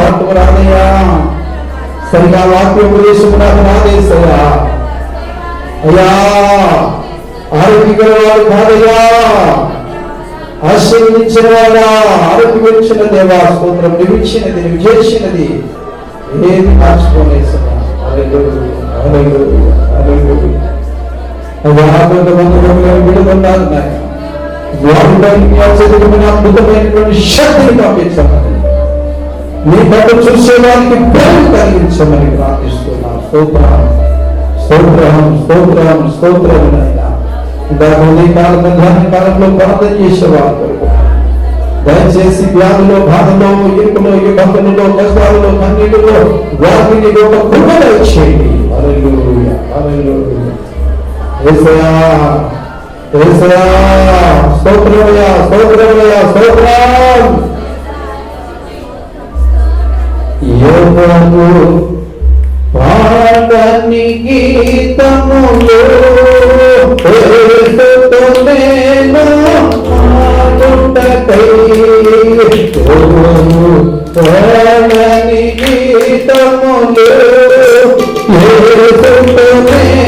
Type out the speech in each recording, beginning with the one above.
వాక్యం రాదయ్యా, సరిగా వాక్యోపదేశం నాకు రాదేసయ్యా. అయ్యా ఆరోగ్యకర వాడు కాదయ్యా, ఆశీర్వదించిన వాడా, ఆరోగ్యమిచ్చిన దేవా స్తోత్రం. నువ్వు ఇచ్చినది, నువ్వు చేసినది ఏది మార్చుకోలేసయ్యా. అద్భుతమైనటువంటి శక్తిని పంపించమని, నీ పట్ల చూసే వారికి ప్రేమ కలిగించమని ప్రార్థిస్తున్నాం. స్తోత్రం స్తోత్రం స్తోత్రం స్తోత్రం. కాలంలో ధ్యాన కాలంలో ప్రార్థన చేసేవారు కొరకు దయచేసి వ్యాధులో, బాధలో, ఇరుకులో, ఇబ్బందులలో, కష్టాలలో, కన్నీటిలో వారిని ఒక కృపణ చేయండి. హల్లెలూయా హల్లెలూయా. యేసయ్యా యేసయ్యా స్తోత్రమయ్యా స్తోత్రమయ్యా స్తోత్రం. యోగము పాడని గీతములో యేసుతో నేను పాడుటకై, పాడని గీతములో యేసుతో నేను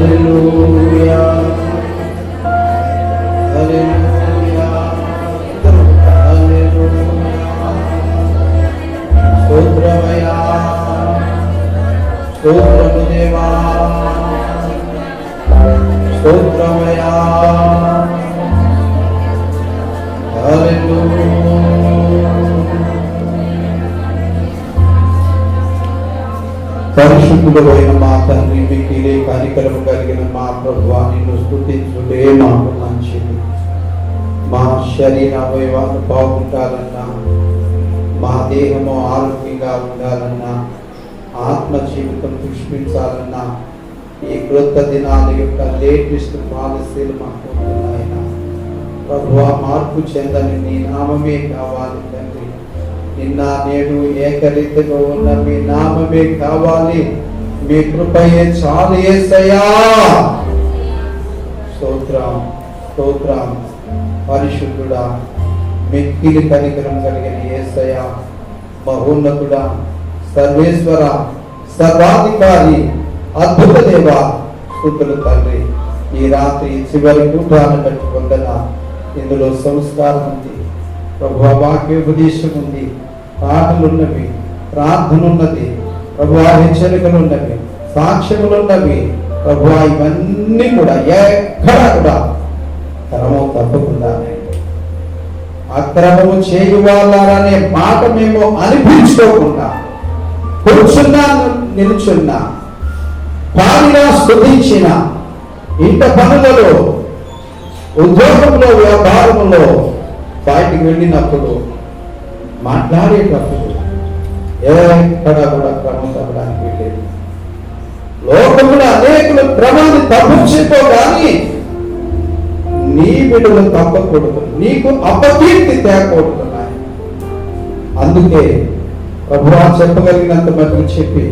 హల్లెలూయా హల్లెలూయా హల్లెలూయా స్తోత్రమయ్యా స్తోత్రము దేవా స్తోత్రమయ్యా హల్లెలూయా. పరిశుద్ధుడైన మా తండ్రి, మిక్కిలే కనికరము కలిగిన మా ప్రభువా, నిన్ను స్తుతించుటే మాకు మంచిది. మా శరీర అవయవాలు బాగుండాలన్నా, మా దేహము ఆరోగ్యంగా ఉండాలన్నా, ఆత్మ జీవితం పుష్పించాలన్నా ఈ క్రొత్త దినాల యొక్క లేటెస్ట్ పాలసీలు మాకు ఉంటున్నాయన ప్రభువా. మార్పు చెందని నీ నామమే కావాలి తండ్రి. నిన్న నేడు ఏకరీతిగా ఉన్న మీ నామమే కావాలి. మీ కృపయే చాలు యేసయ్యా. స్తోత్రం స్తోత్రం. పరిశుద్ధుడా, మిక్కిలి కనికరం కలిగిన యేసయ్యా, మహోన్నతుడా, సర్వేశ్వర, సర్వాధికారి, అద్భుత దేవా, స్తుతులు తండ్రి. ఈ రాత్రి చివరి కూటాన్ని బట్టి వందన. ఇందులో సంస్కారం ఉంది ప్రభువా, వాక్యోపదేశం ఉంది, పాటలున్నవి, ప్రార్థనున్నది ప్రభువా, హెచ్చరికలున్నవి, సాక్ష్యములున్నవి ప్రభువా. ఇవన్నీ కూడా ఎక్కడా కూడా క్రమం తప్పకుండా అక్రమము చేయువాలనే మాట మేము అనిపించుకోకుండా కూర్చున్నా నిలుచున్నా, పాడినా స్తుతించిన, ఇంట పనులలో, ఉద్యోగంలో, వ్యాపారంలో, బయటికి వెళ్ళినప్పుడు, మాట్లాడేటప్పుడు ఎక్కడ కూడా క్రమం తప్పడానికి వెళ్ళేది. లోకంలో అనేకులు క్రమాన్ని తప్పించుకో, కానీ నీ బిడ్డలు తప్పకూడదు, నీకు అపకీర్తి తేకూడదు. అందుకే ప్రభువా చెప్పగలిగినంత మటుకు చెప్పి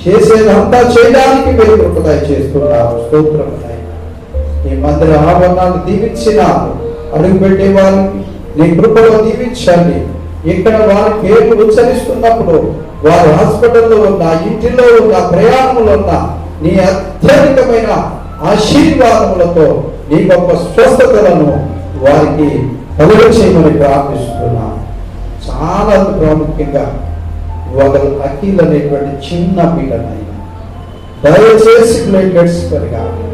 చేసేదంతా చేయడానికి మీరు కృపదయ చేస్తున్నారు. స్తోత్రం. ఈ మందిర ఆవరణాలు దీవించినారు. అడుగు పెట్టే వారికి నీ కృపలో దీవించండి. ఇక్కడ వారి పేర్లు ఉచ్చరిస్తున్నప్పుడు, వారు హాస్పిటల్లో ఉన్న, ఇంటిలో ఉన్న, ప్రయాణంలో ఉన్న, నీ అత్యధికమైన ఆశీర్వాదములతో నీ గొప్ప స్వస్థతలను వారికి కలుగ చేయమని ప్రార్థిస్తున్నాను. చాలా ప్రాముఖ్యంగా ఒకరు అఖిల్ అనేటువంటి చిన్న బిడ్డనైనా దయచేసి ప్లేట్లెట్స్ పెరగాలి,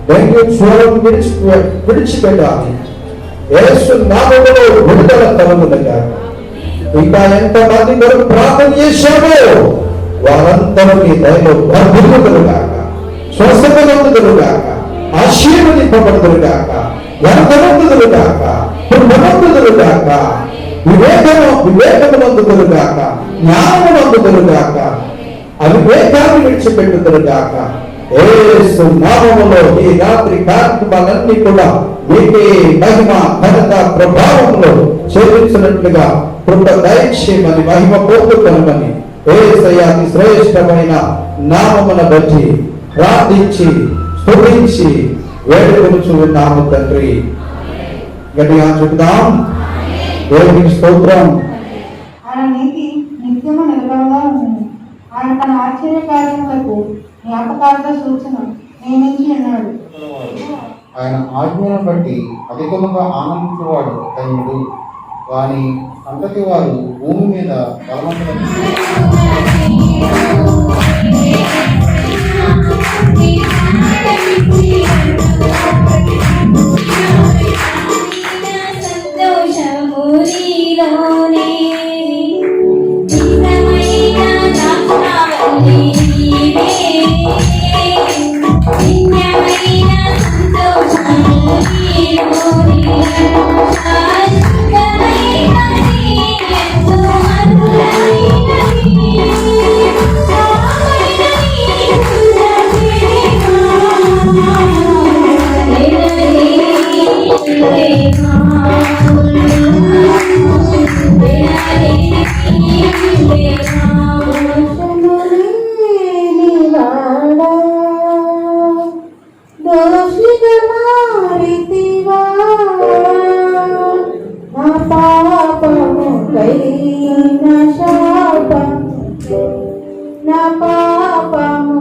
డెంగ్యూ జ్వరం విడిచిపెట్టాలి. యేసు నామములో విడుదల కలుగునుగా. ఇంకా ఎంతమంది కొరకు ప్రార్థన చేశామో వారందరూ నీ దయలో వర్ధిల్లుదురుగాక, స్వస్థత పొందుదురుగాక, ఆశీర్వదింపబడుదురుగాక, ఘనతనందుదురుగాక, కృపనందుదురుగాక, వివేకమునందుదురుగాక, జ్ఞానమునందుదురుగాక, అవివేకాన్ని విడిచిపెట్టుదురుగాక. యేసు నామములో ఈ రాత్రి కార్యక్రమాలన్నీ కూడా మీకే మహిమ, ఘనత, ప్రభావంలో చెల్లించినట్లుగా కృప దయచేయమని, మహిమ పొందుకొనమని యేసయ్య అతి శ్రేష్టమైన నామమున బట్టి ప్రార్థించి స్తుతించి వేడుకొనుచు ఉన్నాము తండ్రి. గట్టిగా చెప్తాం. దేవునికి స్తోత్రం. ఆయన నీతి నిత్యము నిలబడగా ఉంది. ఆయన తన ఆశ్చర్య కార్యములకు జ్ఞాపకార్థ సూచన నియమించి ఉన్నాడు. ఆయన ఆజ్ఞను బట్టి అధికముగా ఆనందించేవాడు ధన్యుడు. వాని సంతతి వారు భూమి మీద బలవంతులను నా పాపము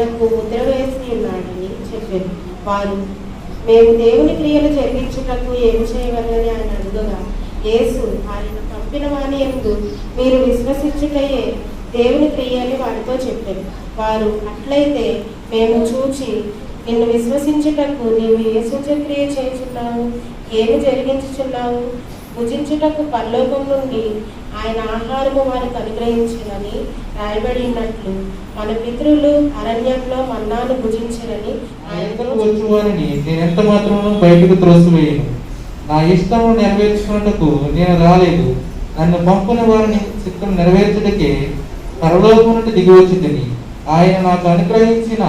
ఆయనకు ముద్ర వేసి ఉన్నాడని చెప్పారు. వారు, మేము దేవుని క్రియలు జరిగించుటకు ఏమి చేయవలని ఆయన అడుగగా, యేసు, ఆయన పంపిన వాని యందు మీరు విశ్వసించుటయే దేవుని క్రియని వారితో చెప్పారు. వారు, అట్లయితే మేము చూచి నిన్ను విశ్వసించుటకు నీవు ఏ సూచక్రియ చేయుచున్నావు, ఏమి జరిగించుచున్నావు? భుజించుటకు పరలోకం నుండి ఆయన ఆహారము వారికి అనుగ్రహించినని రాయబడి ఉన్నట్లు మన పితరులు అరణ్యంలో మన్నాను భుజించరని ఆయనకు వచ్చు వారిని నేను ఎంత మాత్రము బయటకు త్రోసివేయను. నా ఇష్టము నెరవేర్చుకున్నటకు నేను రాలేదు. నన్ను పంపిన వారిని చిత్తం నెరవేర్చుటకే పరలోకం నుండి దిగి వచ్చిందని ఆయన నాకు అనుగ్రహించిన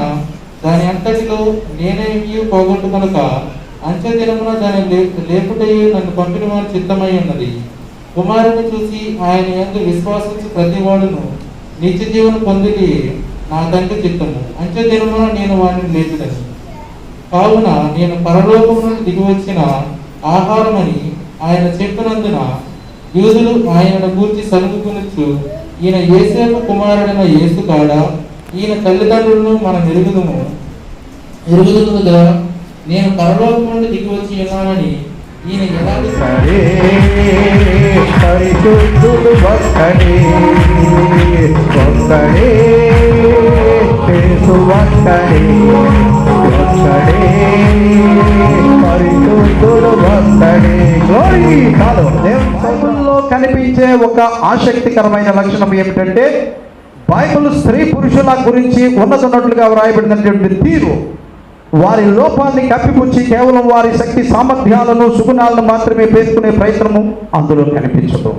దాని అంతటిలో నేనేమీ పోగొట్టుకొనక అంచె దినమున దాని లేపుటయే నన్ను పంపిన వారి చిత్తమై ఉన్నది. కుమారుని చూసి ఆయన యందు విశ్వాసించి ప్రతి వాడును నిత్య జీవన పొందికి నా తండ్రి చిత్తము. అంచె దినమున నేను వారిని లేపుదని. కావున నేను పరలోకం నుండి దిగి వచ్చిన ఆహారమని ఆయన చెప్పినందున యూదులు ఆయనను గూర్చి సలుపుకొనొచ్చు, ఈయన యేసేపు కుమారుడైన యేసు కాడా? ఈయన తల్లిదండ్రులను మనం ఎరుగుదుము కదా. నేను పరలోకం నుండి దిగి వచ్చి ఉన్నానని ఈయన ఎలాంటి పరిశుద్ధుడు ఒక్కడే, ఒక్కడే యేసు ఒక్కడే, ఒక్కడే పరిశుద్ధుడు ఒక్కడే. గ్లోరీ కాదు. బైబిల్లో కనిపించే ఒక ఆసక్తికరమైన లక్షణం ఏమిటంటే, బైబిల్ స్త్రీ పురుషుల గురించి ఉన్నతున్నట్లుగా వ్రాయబడినటువంటి తీరు వారి లోపాన్ని కప్పిపుచ్చి కేవలం వారి శక్తి సామర్థ్యాలను సుగుణాలను మాత్రమే పేర్కొనే ప్రయత్నము అందులో కనిపించదు.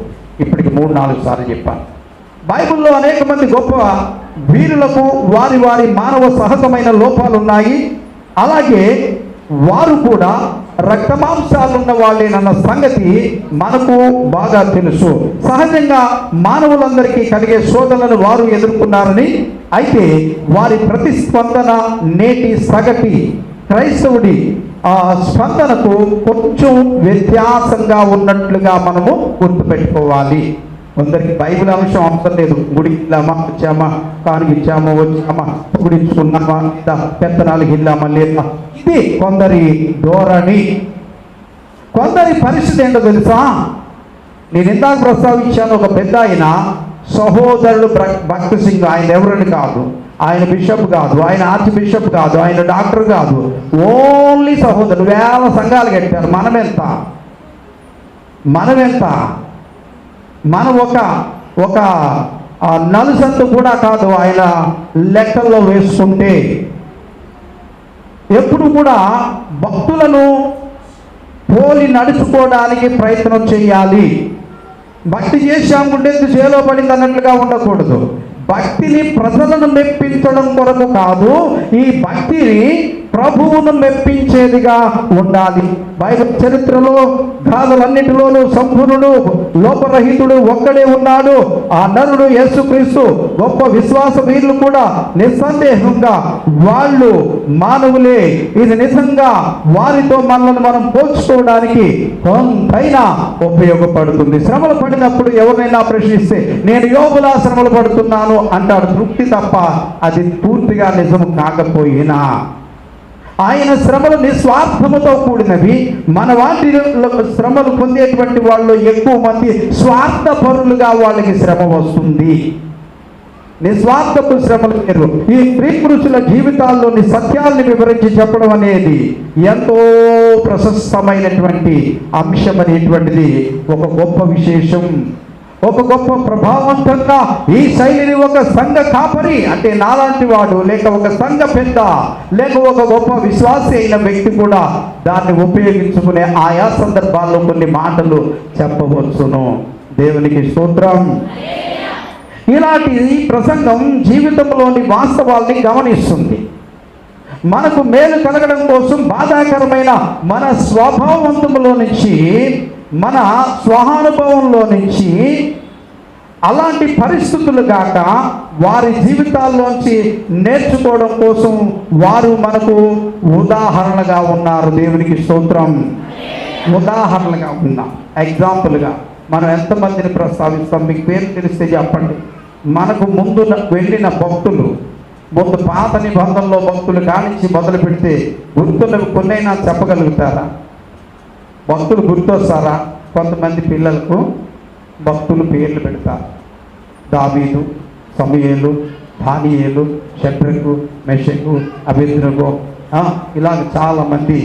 ఇప్పటికి 3-4 సార్లు చెప్పాను. బైబిల్లో అనేక మంది గొప్ప వీరులకు వారి వారి మానవ సహజమైన లోపాలు ఉన్నాయి. అలాగే వారు కూడా రక్తమాంసాలున్న వాళ్ళేనన్న సంగతి మనకు బాగా తెలుసు. సహజంగా మానవులందరికీ కలిగే శోధనలను వారు ఎదుర్కొన్నారని, అయితే వారి ప్రతిస్పందన నేటి సగటి క్రైస్తవుడి స్పందనకు కొంచెం వ్యత్యాసంగా ఉన్నట్లుగా మనము గుర్తుపెట్టుకోవాలి. కొందరికి బైబిల్ అంశం అవసరం లేదు. గుడికి వెళ్ళామా, వచ్చామా, కానుగిచ్చామా, వచ్చామా, గుడించుకున్నామా, పెత్తనాలకు వెళ్ళామా లేదా, ఇది కొందరి ధోరణి. కొందరి పరిస్థితి ఏంటో తెలుసా? నేను ఇందాక ప్రస్తావించాను, ఒక పెద్ద ఆయన సహోదరుడు భక్తి సింగ్. ఆయన ఎవరని కాదు, ఆయన బిషప్ కాదు, ఆయన ఆర్చ్ బిషప్ కాదు, ఆయన డాక్టర్ కాదు, ఓన్లీ సహోదరుడు. 1000 సంఘాలు కట్టారు. మనమెంత మనం ఒక నలుసంతు కూడా కాదు ఆయన లెక్కల్లో వేసుకుంటే. ఎప్పుడు కూడా భక్తులను పోలి నడుచుకోవడానికి ప్రయత్నం చేయాలి. భక్తి చేశాం గుండెత్తు చేలో పడింది అన్నట్లుగా ఉండకూడదు. భక్తిని ప్రజలను మెప్పించడం కొరకు కాదు, ఈ భక్తిని ప్రభువును మెప్పించేదిగా ఉండాలి. బైబిల్ చరిత్రలో గాథలన్నిటిలోనూ సంపూర్ణుడు లోపరహితుడు ఒక్కడే ఉన్నాడు, ఆ నరుడు యేసుక్రీస్తు. గొప్ప విశ్వాస వీరులు కూడా నిస్సందేహంగా వాళ్ళు మానవులే. ఇది నిజంగా వారితో మనల్ని మనం పోల్చుకోవడానికి కొంతైనా ఉపయోగపడుతుంది. శ్రమలు పడినప్పుడు ఎవరినైనా ప్రశ్నిస్తే నేను యోబులా శ్రమలు పడుతున్నాను అంటాడు, తృప్తి తప్ప అది పూర్తిగా నిజం కాకపోయినా. ఆయన శ్రమలు నిస్వార్థముతో కూడినవి. మన వాటి శ్రమలు పొందేటువంటి వాళ్ళు ఎక్కువ మంది స్వార్థపరులుగా వాళ్ళకి శ్రమ వస్తుంది. నిస్వార్థపు శ్రమలు వేరు. ఈ స్త్రీ పురుషుల జీవితాల్లోని సత్యాల్ని వివరించి చెప్పడం అనేది ఎంతో ప్రశస్తమైనటువంటి అంశం అనేటువంటిది ఒక గొప్ప విశేషం. ఒక గొప్ప ప్రభావవంతంగా ఈ శైలిని ఒక సంఘ కాపరి అంటే నాలాంటి వాడు, లేక ఒక సంఘ పెద్ద, లేక ఒక గొప్ప విశ్వాసి అయిన వ్యక్తి కూడా దాన్ని ఉపయోగించుకునే ఆయా సందర్భాల్లో కొన్ని మాటలు చెప్పవచ్చును. దేవునికి స్తోత్రం. ఇలాంటి ప్రసంగం జీవితంలోని వాస్తవాల్ని గమనిస్తుంది. మనకు మేలు కలగడం కోసం బాధాకరమైన మన స్వభావవంతములో నుంచి, మన స్వహానుభవంలో నుంచి అలాంటి పరిస్థితులు కాక వారి జీవితాల్లోంచి నేర్చుకోవడం కోసం వారు మనకు ఉదాహరణగా ఉన్నారు. దేవునికి స్తోత్రం. ఉదాహరణగా ఉన్నాం. ఎగ్జాంపుల్గా మనం ఎంతమందిని ప్రస్తావిస్తాం? మీకు పేరు తెలిస్తే చెప్పండి. మనకు ముందు వెళ్ళిన భక్తులు ముందు పాత నిబంధనలో భక్తులు కానించి మొదలు పెడితే గుర్తున్నవి కొన్నైనా చెప్పగలుగుతారా? భక్తులు గుర్తొస్తారా? కొంతమంది పిల్లలకు భక్తులు పేర్లు పెడతారు. దావీదు, సమూయేలు, దానియేలు, షడ్రకు, మెషకు, అబేద్నెగో, ఇలాగ చాలామంది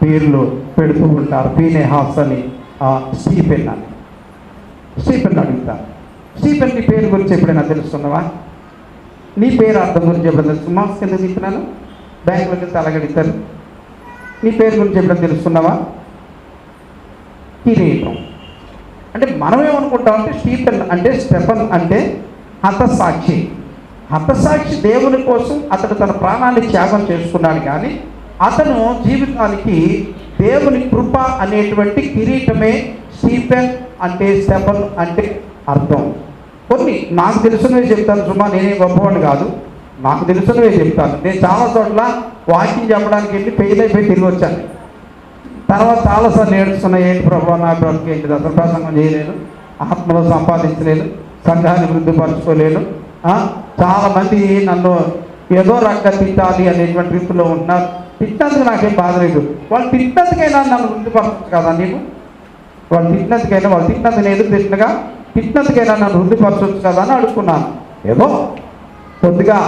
పేర్లు పెడుతూ ఉంటారు. ఫీనెహాస్ అని, స్టీఫెన్ అని. స్టీఫెన్ అడుగుతారు, స్టీఫెన్ నీ పేరు గురించి ఎప్పుడైనా తెలుసుకున్నావా? నీ పేరు అర్థం గురించి ఎప్పుడైనా తెలుసు? మాస్క్ కింద తిప్పినాను, బ్యాంకులోకి వెళ్తే అలాగడుగుతారు. నీ పేరు గురించి ఎప్పుడైనా తెలుసుకున్నావా? కిరీటం. అంటే మనం ఏమనుకుంటామంటే స్టీఫెన్ అంటే, స్టెఫన్ అంటే హతసాక్షి. హతసాక్షి దేవుని కోసం అతడు తన ప్రాణాన్ని త్యాగం చేసుకున్నాడు. కానీ అతను జీవితానికి దేవుని కృప అనేటువంటి కిరీటమే స్టీఫెన్ అంటే, స్టెఫన్ అంటే అర్థం. కొన్ని నాకు తెలిసినవే చెప్తాను సుమా, నేనే గొప్పవాడిని కాదు, నాకు తెలిసినవే చెప్తాను. నేను చాలా చోట్ల వాకింగ్ చెప్పడానికి వెళ్ళి ఫెయిల్ అయిపోయి తిరిగి వచ్చాను. తర్వాత చాలాసార్లు నేర్చుకున్న, ఏంటి ప్రభావ నా బ్రతుకు ఏంటి, అసలు ప్రసంగం చేయలేను, ఆత్మలో సంపాదించలేను, సంఘాన్ని వృద్ధిపరచుకోలేను. చాలామంది నన్ను ఏదో రకంగా తిట్టాలి అనేటువంటి రీతిలో ఉన్నారు. తిట్టినందుకు నాకేం బాధ లేదు. వాళ్ళు తిట్టినందుకైనా నన్ను వృద్ధిపరచచ్చు కదా నీకు? వాళ్ళు తిట్టినందుకు నేను ఎదురు తిట్టినందుకైనా నన్ను వృద్ధిపరచవచ్చు కదా అని అడుగుకున్నాను. ఏదో కొద్దిగా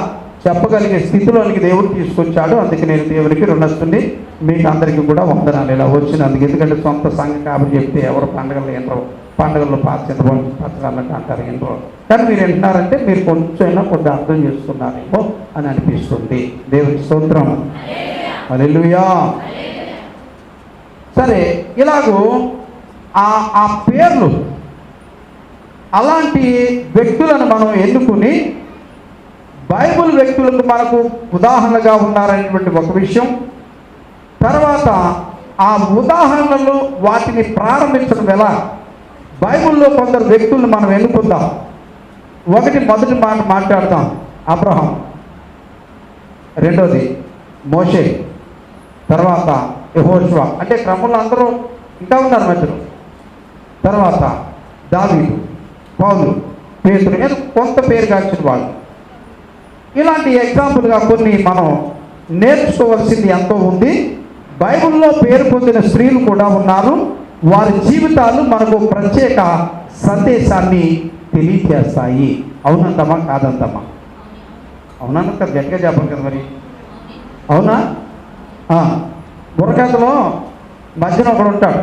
చెప్పగలిగే స్థితిలోనికి దేవుడు తీసుకొచ్చాడు. అందుకే నేను దేవునికి రుణస్తుని. మీకు అందరికీ కూడా వందనాలు ఇలా వచ్చినందుకు. ఎందుకంటే సొంత సంఘం కాబట్టి చెప్తే ఎవరు పండుగలు ఎండరు, పండుగల్లో పచ్చదన్నట్టు అంటారు ఎండరు. కానీ మీరు వింటున్నారంటే మీరు కొంచెమైనా కొద్దిగా అర్థం చేసుకున్నారేమో అని అనిపిస్తుంది. దేవునికి స్తోత్రం, హల్లెలూయా. సరే, ఇలాగూ ఆ పేర్లు అలాంటి వ్యక్తులను మనం ఎన్నుకుని బైబిల్ వ్యక్తులకు మనకు ఉదాహరణగా ఉన్నారనేటువంటి ఒక విషయం. తర్వాత ఆ ఉదాహరణలు వాటిని ప్రారంభించడం ఎలా? బైబిల్లో కొందరు వ్యక్తులను మనం ఎన్నుకుందాం. మొదటి మాట మాట్లాడతాం అబ్రహాం, రెండోది మోషే, తర్వాత యెహోషువ. అంటే క్రమంలో అందరూ ఇంకా ఉన్నారు మధ్యలో. తర్వాత దావీదు, పౌలు, పేతురు, నేను కొంత పేరు కాల్చిన వాళ్ళు. ఇలాంటి ఎగ్జాంపుల్గా కొన్ని మనం నేర్చుకోవాల్సింది ఎంతో ఉంది. బైబిల్లో పేరు పొందిన స్త్రీలు కూడా ఉన్నారు. వారి జీవితాలు మనకు ప్రత్యేక సందేశాన్ని తెలియజేస్తాయి. అవునందమ్మా కాదందమ్మా? అవునన్నా కదా, గట్టిగా చెప్పాలి కదా మరి. అవునా? బుర్రకథలో మధ్యన ఒకడు ఉంటాడు,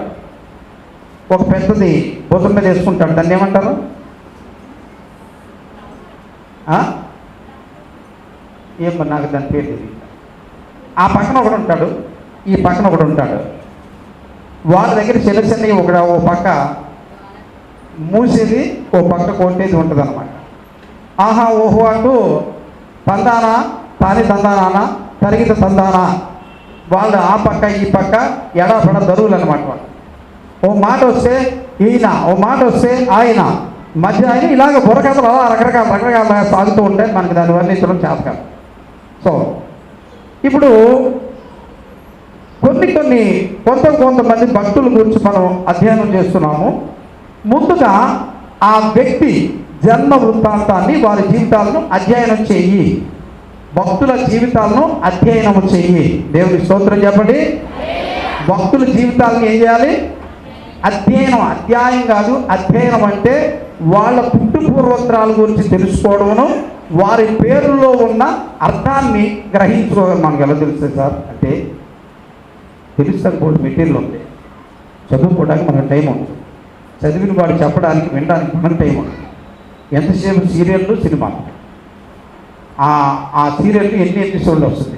ఒక పెద్దది భుజం మీద వేసుకుంటాడు. దాన్ని ఏమంటారు? ఏమో నాకు దాని పేరు తెలియదు. ఆ పక్కన ఒకడు ఉంటాడు, ఈ పక్కన ఒకడు ఉంటాడు. వాళ్ళ దగ్గర చిన్న ఓ పక్క మూసేది, ఓ పక్క కొట్టేది ఉంటుంది అనమాట. ఆహా ఓహో అంటూ తందానా తాని తందానా తరిగిత తందానా, వాళ్ళు ఆ పక్క ఈ పక్క ఎడాపడ దరువులు అనమాట. వాళ్ళు ఓ మాట వస్తే ఈయన, ఓ మాట వస్తే ఆయన, మధ్య ఆయన, ఇలాగ బుర్రకథలు అలా రకరకాల సాగుతూ ఉంటాయి. మనకి దాన్ని వర్ణించడం చేస్తాం. సో ఇప్పుడు కొంతమంది భక్తుల గురించి మనం అధ్యయనం చేస్తున్నాము. ముందుగా ఆ వ్యక్తి జన్మ వృత్తాంతాన్ని, వారి జీవితాలను అధ్యయనం చెయ్యి. భక్తుల జీవితాలను అధ్యయనం చెయ్యి. దేవుని స్తోత్రం చెప్పండి. భక్తుల జీవితాలను ఏం చేయాలి? అధ్యయనం. అధ్యాయం కాదు, అధ్యయనం. అంటే వాళ్ళ పూర్వోత్తరాల గురించి తెలుసుకోవడమును, వారి పేరులో ఉన్న అర్థాన్ని గ్రహించుకోవడం. మనకు ఎలా తెలుస్తుంది సార్ అంటే, తెలుస్తాను కూడా మెటీరియల్ ఉంది, చదువుకోవడానికి మనకు టైం ఉంది, చదివిన వాడు చెప్పడానికి వినడానికి మనకు టైం ఉంది. ఎంతసేపు సీరియళ్ళు, సినిమా. ఆ సీరియల్ ఎన్ని ఎపిసోడ్లు వస్తుంది,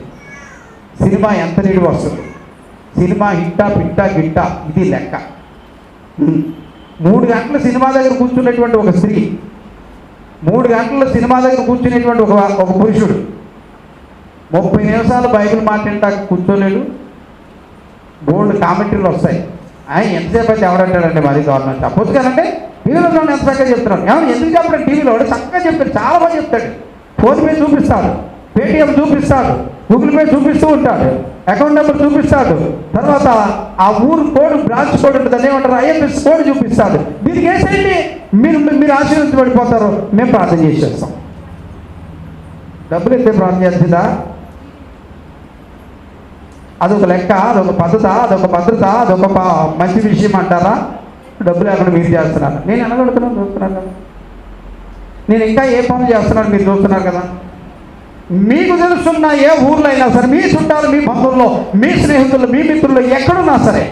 సినిమా ఎంత నీడు వస్తుంది, సినిమా హిట్టా పిట్టా గిట్టా, ఇది లెక్క. 3 గంటల సినిమా దగ్గర కూర్చున్నటువంటి ఒక స్త్రీ, 3 గంటల సినిమా దగ్గర కూర్చునేటువంటి ఒక పురుషుడు 30 నిమిషాలు బైబిల్ మాట్లాడటానికి కూర్చోలేడు. బోల్డ్ కామెంటరీలు వస్తాయి. ఎంతసేపు అయితే ఎవరంటాడంటే మరి గవర్నమెంట్ చెప్పొచ్చు కదంటే, టీవీలో ఎంత చక్కగా చెప్తున్నాడు. ఏమన్నా ఎందుకు చెప్పడం? టీవీలో చక్కగా చెప్తాడు, చాలా బాగా చెప్తాడు. ఫోన్పే చూపిస్తాడు, పేటిఎం చూపిస్తాడు, గూగుల్ పే చూపిస్తూ ఉంటాడు, అకౌంట్ నెంబర్ చూపిస్తాడు. తర్వాత ఆ ఊరు కోడ్, బ్రాంచ్ కోడ్ ఉంటుంది, దాన్ని ఏమంటారు, ఐఎంఎస్ కోడ్ చూపిస్తాడు. దీనికి వేసేయండి, మీరు ఆశీర్వదించబడిపోతారు, మేము ప్రార్థన చేసేస్తాం. డబ్బులు ఇస్తే ప్రార్థన చేస్తుందా? అదొక లెక్క, అదొక పద్ధత, అదొక భద్రత, అదొక మంచి విషయం అంటారా? డబ్బులు లేకుండా మీరు చేస్తున్నారు. నేను అనగలుగుతున్నాను, చూస్తున్నాను కదా. నేను ఇంకా ఏ పనులు చేస్తున్నాను మీరు చూస్తున్నారు కదా. మీకు తెలుస్తున్న ఏ ఊర్లో అయినా సరే, మీ చుట్టాలు, మీ బంధువుల్లో, మీ స్నేహితులు, మీ మిత్రులు ఎక్కడున్నా సరే,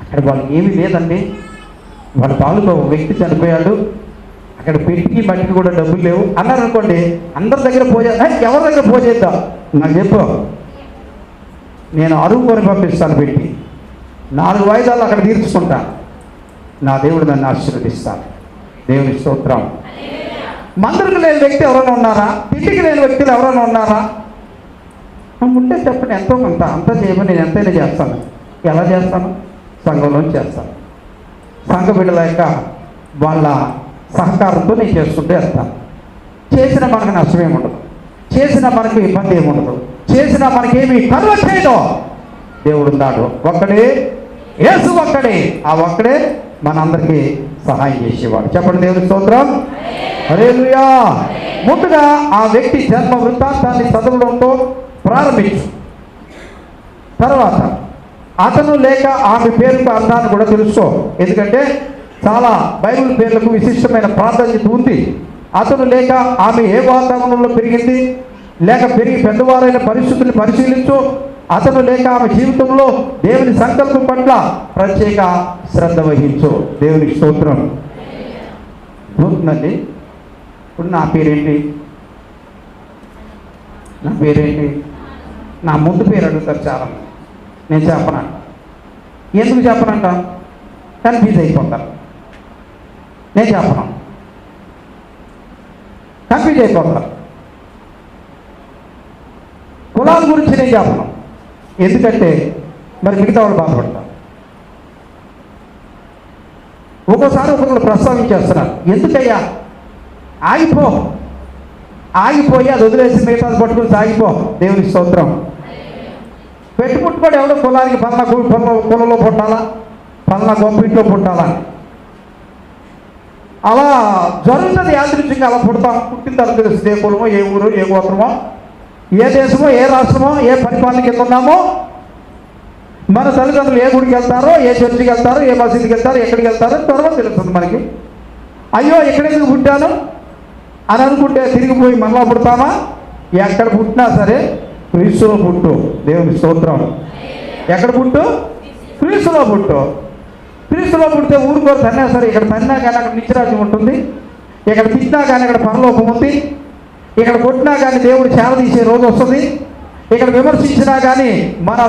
అక్కడ వాళ్ళకి ఏమీ లేదండి. వాళ్ళ తాలూకు ఒక వ్యక్తి చనిపోయాడు, అక్కడ పెట్టికి బట్టికి కూడా డబ్బులు లేవు అన్నారు అనుకోండి, అందరి దగ్గర ఎవరి దగ్గర పోజేద్దాం నాకు చెప్పు, నేను అరువు కొని పంపిస్తాను పెట్టి 4 వాయిదాలు అక్కడ తీర్చుకుంటా, నా దేవుడు నన్ను ఆశీర్వదిస్తాను. దేవుని స్తోత్రం. మందులకు లేని వ్యక్తి ఎవరైనా ఉన్నారా? తిండికి లేని వ్యక్తులు ఎవరైనా ఉన్నారా? ఉంటే చెప్పండి, ఎంతో కొంత. అంతా చేయమని నేను ఎంతైనా చేస్తాను. ఎలా చేస్తాను? సంఘంలో చేస్తాను. సంఘ బిడ్డల యొక్క వాళ్ళ సహకారంతో నేను చేసుకుంటూ వెళ్తాను. చేసిన మనకు నష్టమేమి ఉండదు, చేసిన మనకు ఇబ్బంది ఏమి ఉండదు, చేసిన మనకేమి కలువ చేయదు. దేవుడు ఉన్నాడు, ఒక్కడే యేసు, ఒక్కడే. ఆ ఒక్కడే మనందరికీ సహాయం చేసేవాడు. చెప్పండి దేవుని స్తోత్రం. హల్లెలూయా. ముందుగా ఆ వ్యక్తి జన్మ వృత్తాంతాన్ని చదవడంతో ప్రారంభించు. తర్వాత అతను లేక ఆమె పేరుకు అర్థాన్ని కూడా తెలుసుకో. ఎందుకంటే చాలా బైబిల్ పేర్లకు విశిష్టమైన ప్రాధాన్యత ఉంది. అతను లేక ఆమె ఏ వాతావరణంలో పెరిగింది, లేక పెరిగి పెద్దవారైన పరిస్థితుల్ని పరిశీలించు. అతను లేక ఆమె జీవితంలో దేవుని సంకల్పం పట్ల ప్రత్యేక శ్రద్ధ వహించు. దేవుని స్తోత్రం. అవుతుందండి. ఇప్పుడు నా పేరేంటి? నా పేరేంటి? నా ముందు పేరు అడుగుతారు చాలా. నేను చెప్పనంట. ఎందుకు చెప్పనంట? కన్ఫ్యూజ్ అయిపోతాను. నేను చెప్పను, కన్ఫ్యూజ్ అయిపోతాను. కులాల గురించి నేను చెప్పను, ఎందుకంటే మరి మిగతా వాళ్ళు బాధపడతారు. ఒక్కోసారి ఒక్కొక్కరు ప్రస్తావించేస్తున్నారు. ఎందుకయ్యా? ఆగిపోయి అది వదిలేసి మిగతాది పట్టుకుని సాగిపో. దేవుని స్తోత్రం. పెట్టుకుంటుకోడు ఎవడో కులానికి పలానా కులంలో పుట్టాలా, పలానా గొప్ప ఇంట్లో పుట్టాలా, అలా జరుగుతుంది. యాదృచ్ఛికంగా అలా పుడతాం. పుట్టిన తర్వాత తెలుస్తుంది ఏ కులమో, ఏ ఊరు, ఏ గోత్రమో, ఏ దేశమో, ఏ రాష్ట్రమో, ఏ పరిపాలన కింద ఉన్నామో, మన తల్లిదండ్రులు ఏ గుడికి వెళ్తారో, ఏ చర్చికి వెళ్తారో, ఏ మసీదుకి వెళ్తారో, ఎక్కడికి వెళ్తారో త్వరగా తెలుస్తుంది మనకి. అయ్యో ఎక్కడెందుకు పుట్టాను అని అనుకుంటే తిరిగిపోయి మళ్ళా పుడతామా? ఎక్కడ పుట్టినా సరే క్రీస్తులో పుట్టు. దేవుని స్తోత్రం. ఎక్కడ పుట్టు? క్రీస్తులో పుట్టు. క్రీస్తులో పుడితే ఊరుకోరు తన్నా సరే. ఇక్కడ తన్నా కానీ అక్కడ నిత్యరాజ్యం ఉంటుంది, ఇక్కడ తిట్టినా కానీ అక్కడ పరలోకం ఉంది, ఇక్కడ కొట్టినా కానీ దేవుడు చేర తీసే రోజు వస్తుంది, ఇక్కడ విమర్శించినా కానీ మన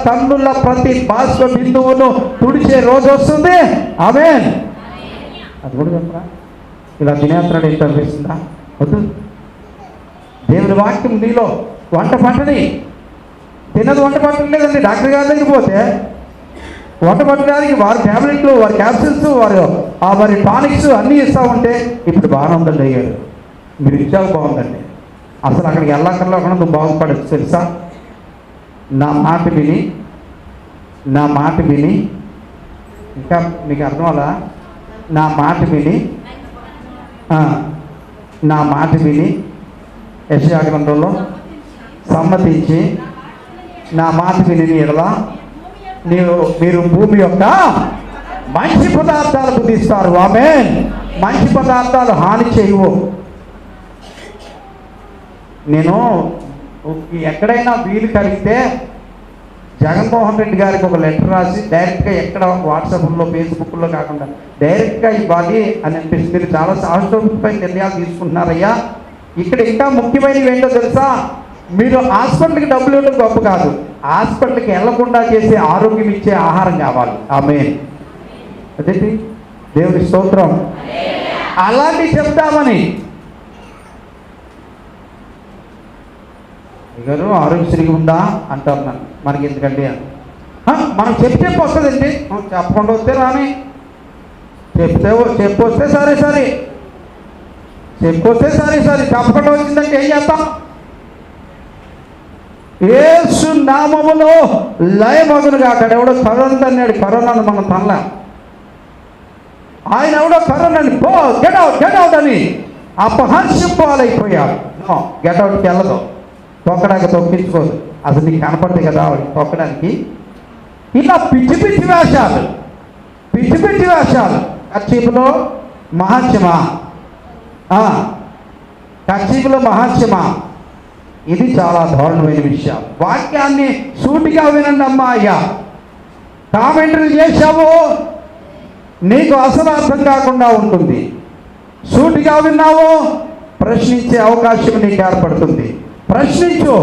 కన్నుల ప్రతి బాష్ప బిందువును తుడిచే రోజు వస్తుంది. ఆమేన్. అది కూడా చెప్పరా? ఇలా తినేస్తున్నాడు ఏంటి అనిపిస్తుందా? వద్దు. దేవుని వాక్యం నీలో వంట పట్టని. తిన్నది వంట పట్టడం లేదండి. డాక్టర్ గారి దగ్గరికి పోతే వంట పట్టడానికి వారి ట్యాబ్లెట్లు, వారి క్యాప్సిల్స్, వారి టానిక్స్ అన్నీ ఇస్తూ ఉంటే ఇప్పుడు బాగానే ఉందండి అయ్యారు, మీరు ఇచ్చావు బాగుందండి. అసలు అక్కడికి వెళ్ళక్కర్లో కూడా నువ్వు బాగుపడచ్చు తెలుసా? నా మాట విని ఇంకా మీకు అర్థం అలా, నా మాట విని యెషయా గ్రంథంలో సమ్మతించి నా మాట విని ఎడలా మీరు భూమి యొక్క మంచి పదార్థాలు బుద్ధిస్తారు. ఆమేన్. మంచి పదార్థాలు హాని చేయవు. నేను ఎక్కడైనా వీలు కలిగితే జగన్మోహన్ రెడ్డి గారికి ఒక లెటర్ రాసి డైరెక్ట్గా ఎక్కడ వాట్సాప్లో, ఫేస్బుక్లో కాకుండా డైరెక్ట్గా ఇవ్వాలి అని అనిపిస్తుంది. మీరు చాలా సాహసోపై నిర్ణయాలు తీసుకుంటున్నారయ్యా. ఇక్కడ ఇంకా ముఖ్యమైనవి ఏంటో తెలుసా? మీరు హాస్పిటల్కి డబ్బులు ఇవ్వడం గొప్ప కాదు, హాస్పిటల్కి వెళ్లకుండా చేసే ఆరోగ్యం ఇచ్చే ఆహారం కావాలి. ఆమేన్. అదేంటి? దేవుని స్తోత్రం. అలాంటివి చెప్తామని గారు ఆరోగ్యశ్రీగా ఉందా అంటారు నన్ను. మనకి ఎందుకండి మనం చెప్తే వస్తుందండి. చెప్పకుండా వస్తే రాని, చెప్పొస్తే సరే, చెప్పొస్తే సరే. చెప్పకుండా వచ్చిందంటే ఏం చేస్తాం? యేసు నామములో లయమగునుగా. అక్కడ ఎవడో కరోనా అన్నాడు. కరోనాను మనం తనలా. ఆయన ఎవడో కరోనాని గెట్ అవుట్ అని అపహాస్యం పాలైపోయారు. గెటౌట్కి వెళ్ళదు, తొక్కడానికి తొక్కించుకోదు, అసలు నీకు కనపడదు కదా ఆవిడ తొక్కడానికి. ఇలా పిచ్చి పిచ్చి వేషాలు, పిచ్చి పిచ్చి వేషాలు. కర్చీపులో మహాత్యమా, కర్చీపులో మహాత్యమా, ఇది చాలా దారుణమైన విషయం. వాక్యాన్ని సూటిగా వినండి అమ్మా. అయ్యా కామెంటరీ చేశావు, నీకు అసలు అర్థం కాకుండా ఉంటుంది. సూటిగా విన్నావు, ప్రశ్నించే అవకాశం నీకు ఏర్పడుతుంది. ప్రశ్నించు,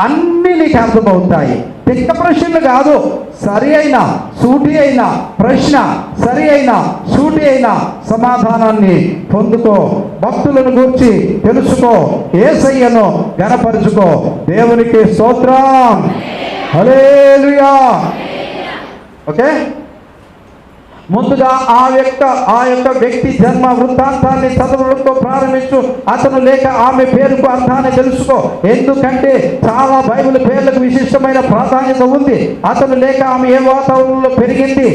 అన్నీ నీకు అర్థమవుతాయి. తిక్క ప్రశ్నలు కాదు, సరి అయిన సూటి అయిన ప్రశ్న, సరి అయిన సూటి అయిన సమాధానాన్ని పొందుకో. భక్తులను గురించి తెలుసుకో, యేసయ్యను ఘనపరుచుకో. దేవునికి స్తోత్రం, హల్లెలూయా. ఓకే, ముందుగా ఆ యొక్క వ్యక్తి జన్మ వృత్తాంతాన్ని చదవడంతో ప్రారంభించు. అతను లేక ఆమె పేరుకు అర్థాన్ని తెలుసుకో. ఎందుకంటే చాలా బైబిల్ పేర్లకు విశిష్టమైన ప్రాధాన్యత ఉంది. అతను లేక ఆమె ఏ వాతావరణంలో పెరిగింది,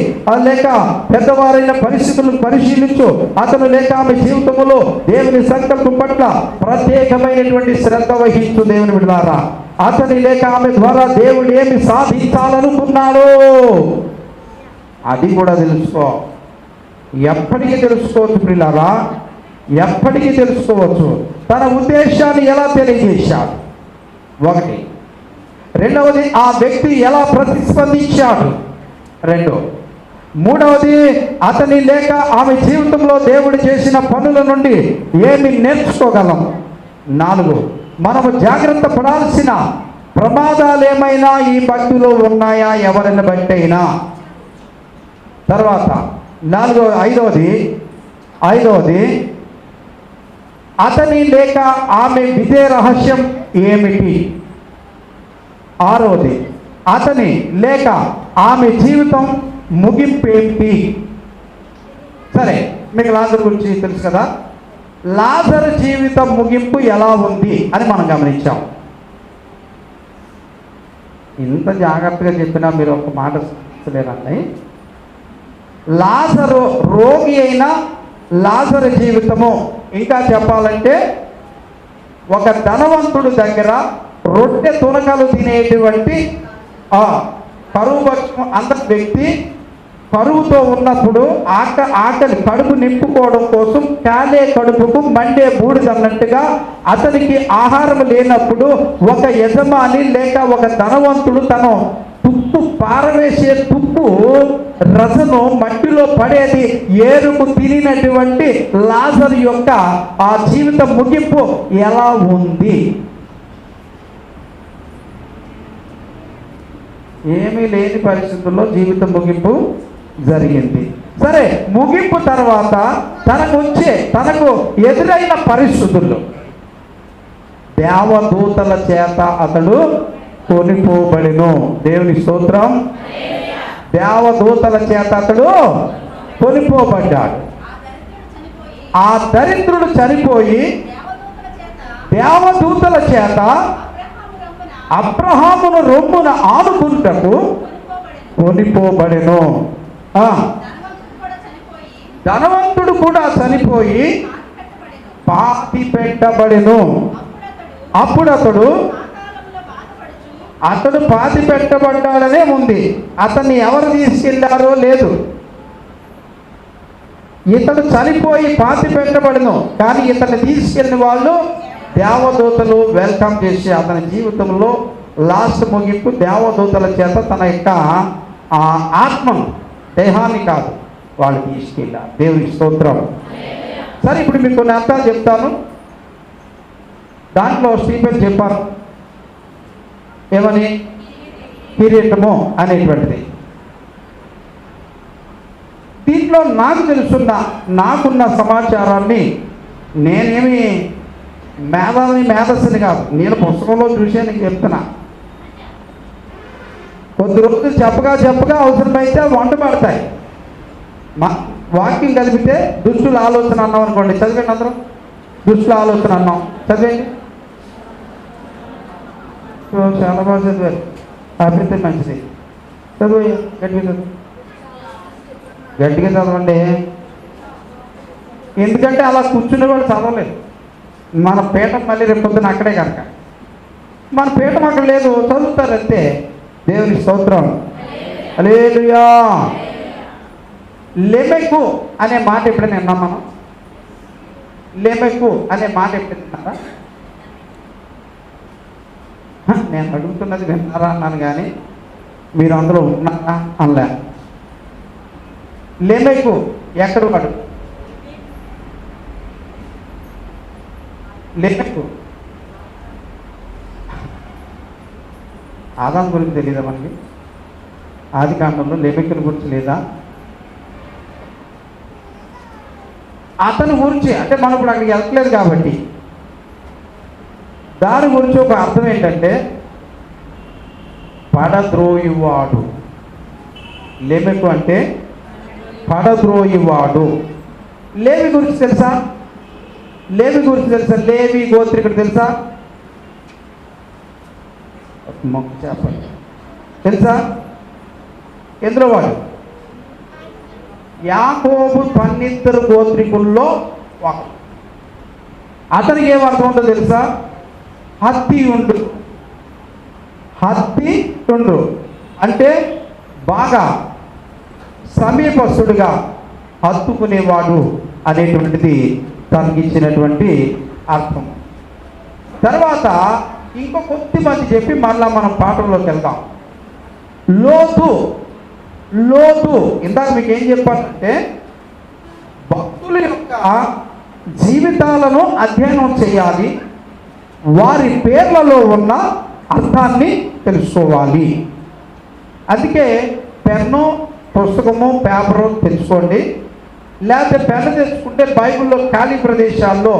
లేక పెద్దవారైన పరిస్థితులను పరిశీలించు. అతను లేక ఆమె జీవితంలో దేవుని సంకల్పం పట్ల ప్రత్యేకమైనటువంటి శ్రద్ధ వహించు. దేవుని బిడ్డలారా, అతని లేక ఆమె ద్వారా దేవుడు ఏమి సాధించాలనుకున్నాడో అది కూడా తెలుసుకో. ఎప్పటికీ తెలుసుకోవచ్చు ప్రియులారా, ఎప్పటికీ తెలుసుకోవచ్చు. తన ఉద్దేశాన్ని ఎలా తెలియజేశాడు, ఒకటి. రెండవది, ఆ వ్యక్తి ఎలా ప్రతిస్పందించాడు, రెండు. మూడవది, అతని లేక ఆమె జీవితంలో దేవుడు చేసిన పనుల నుండి ఏమి నేర్చుకోగలం. నాలుగు, మనము జాగ్రత్త పడాల్సిన ప్రమాదాలు ఏమైనా ఈ భక్తిలో ఉన్నాయా, ఎవరిని బట్టి అయినా. తర్వాత ఐదవది, అతని లేక ఆమె విధే రహస్యం ఏమిటి. ఆరవది, అతని లేక ఆమె జీవితం ముగింపేమిటి. సరే, మీకు లాజరు గురించి తెలుసు కదా. లాజరు జీవితం ముగింపు ఎలా ఉంది అని మనం గమనించాం. ఇంత జాగ్రత్తగా చెప్పినా మీరు ఒక మాట లేదండి. లాజరు రోగి అయిన లాజరు జీవితము, ఇంకా చెప్పాలంటే ఒక ధనవంతుడు దగ్గర రొట్టె తునకలు తినేటువంటి కరువు పక్షం అంత వ్యక్తి కరువుతో ఉన్నప్పుడు ఆకలి కడుపు నింపుకోవడం కోసం కాలే కడుపుకు మండే బూడిదన్నట్టుగా అతనికి ఆహారం లేనప్పుడు ఒక యజమాని లేక ఒక ధనవంతుడు తను తుప్పు పారవేసే తుప్పు రసను మట్టిలో పడేది ఏరుకు తిరిగినటువంటి లాజరు యొక్క ఆ జీవిత ముగింపు ఎలా ఉంది. ఏమీ లేని పరిస్థితుల్లో జీవిత ముగింపు జరిగింది. సరే, ముగింపు తర్వాత తనకు ఎదురైన పరిస్థితుల్లో దేవదూతల చేత అతడు కొనిపోబడెను. దేవుని స్తోత్రం. దేవదూతల చేత అతడు కొనిపోబడ్డాడు. ఆ దరిద్రుడు చనిపోయి దేవదూతల చేత అబ్రహామును రొమ్మున ఆనుకుంటకు కొనిపోబడెను. ధనవంతుడు కూడా చనిపోయి పాతి పెట్టబడెను. అప్పుడు అతడు పాతి పెట్టబడ్డాడనే ఉంది. అతన్ని ఎవరు తీసుకెళ్లారో లేదు. ఇతడు చనిపోయి పాతి పెట్టబడను, కానీ ఇతన్ని తీసుకెళ్ళిన వాళ్ళు దేవదూతలు వెల్కమ్ చేసి అతని జీవితంలో లాస్ట్ ముగింపు దేవదూతల చేత తన యొక్క ఆత్మను, దేహాన్ని కాదు, వాళ్ళు తీసుకెళ్ళారు. దేవునికి స్తోత్రం. సరే, ఇప్పుడు మీకు కొన్ని అర్థాలు చెప్తాను. దాంట్లో స్టీఫెన్ చెప్పారు ఏమని, కిరీటము అనేటువంటిది. దీంట్లో నాకున్న సమాచారాన్ని నేనేమి మేధస్సుని కాదు, నేను పుస్తకంలో చూసే నీకు చెప్తున్నా. కొద్ది రోజులు చెప్పగా అవసరమైతే వంట పడతాయి. వాక్యం కలిపితే దుష్టుల ఆలోచన అన్నాం అనుకోండి, చదివండి అందరం. దుష్టుల ఆలోచన అన్నాం, చదివండి. చాలా బాగా చదివారు, అభివృద్ధి మంచిది. చదువు, గట్టిగా చదవండి. ఎందుకంటే అలా కూర్చునే వాళ్ళు చదవలేదు. మన పీఠం మళ్ళీ రేపు పొద్దున అక్కడే కనుక మన పీఠం అక్కడ లేదు, చదువుతారు అంతే. దేవుని స్తోత్రం. హల్లెలూయా. లెమెకు అనే మాట ఎప్పుడైనా విన్నాం మనం? లెమెకు అనే మాట ఎప్పుడైనా విన్నారా? నేను అడుగుతున్నది విన్నారా అన్నాను కానీ మీరు అందులో ఉన్నారా అనలే. లెమెకు ఎక్కడ వాడు? లెమెకు ఆదాం గురించి తెలియదా మనకి? ఆది కాండంలో లెమెకుని గురించి లేదా? అతని గురించి అంటే మనం ఇప్పుడు అక్కడికి వెళ్ళట్లేదు కాబట్టి దాని గురించి ఒక అర్థం ఏంటంటే పడద్రోయువాడు. లెమెకు అంటే పడద్రోయువాడు. లేవి గురించి తెలుసా? లేవి గురించి తెలుసా? లేవి గోత్రికుడు తెలుసా? మొక్క చెప్పండి. తెలుసా? ఎందులో వాడు? యాకోబు 12 గోత్రికుల్లో ఒకడు. అతనికి ఏం అర్థం ఉందో తెలుసా? హత్తి ఉండు. హత్తి ఉండు అంటే బాగా సమీపస్తుడుగా హత్తుకునేవాడు అనేటువంటిది తనకిచ్చినటువంటి అర్థం. తర్వాత ఇంకో కొద్దిమంది చెప్పి మళ్ళా మనం పాఠంలోకి వెళ్దాం. లోతు. లోతు ఇందాక మీకు ఏం చెప్పాలంటే భక్తుల యొక్క జీవితాలను అధ్యయనం చేయాలి, వారి పేర్లలో ఉన్న అర్థాన్ని తెలుసుకోవాలి. అందుకే పెన్ను, పుస్తకము, పేపరు తెచ్చుకోండి. లేకపోతే పెన్ను తెచ్చుకుంటే బైబిల్లో ఖాళీ ప్రదేశాల్లో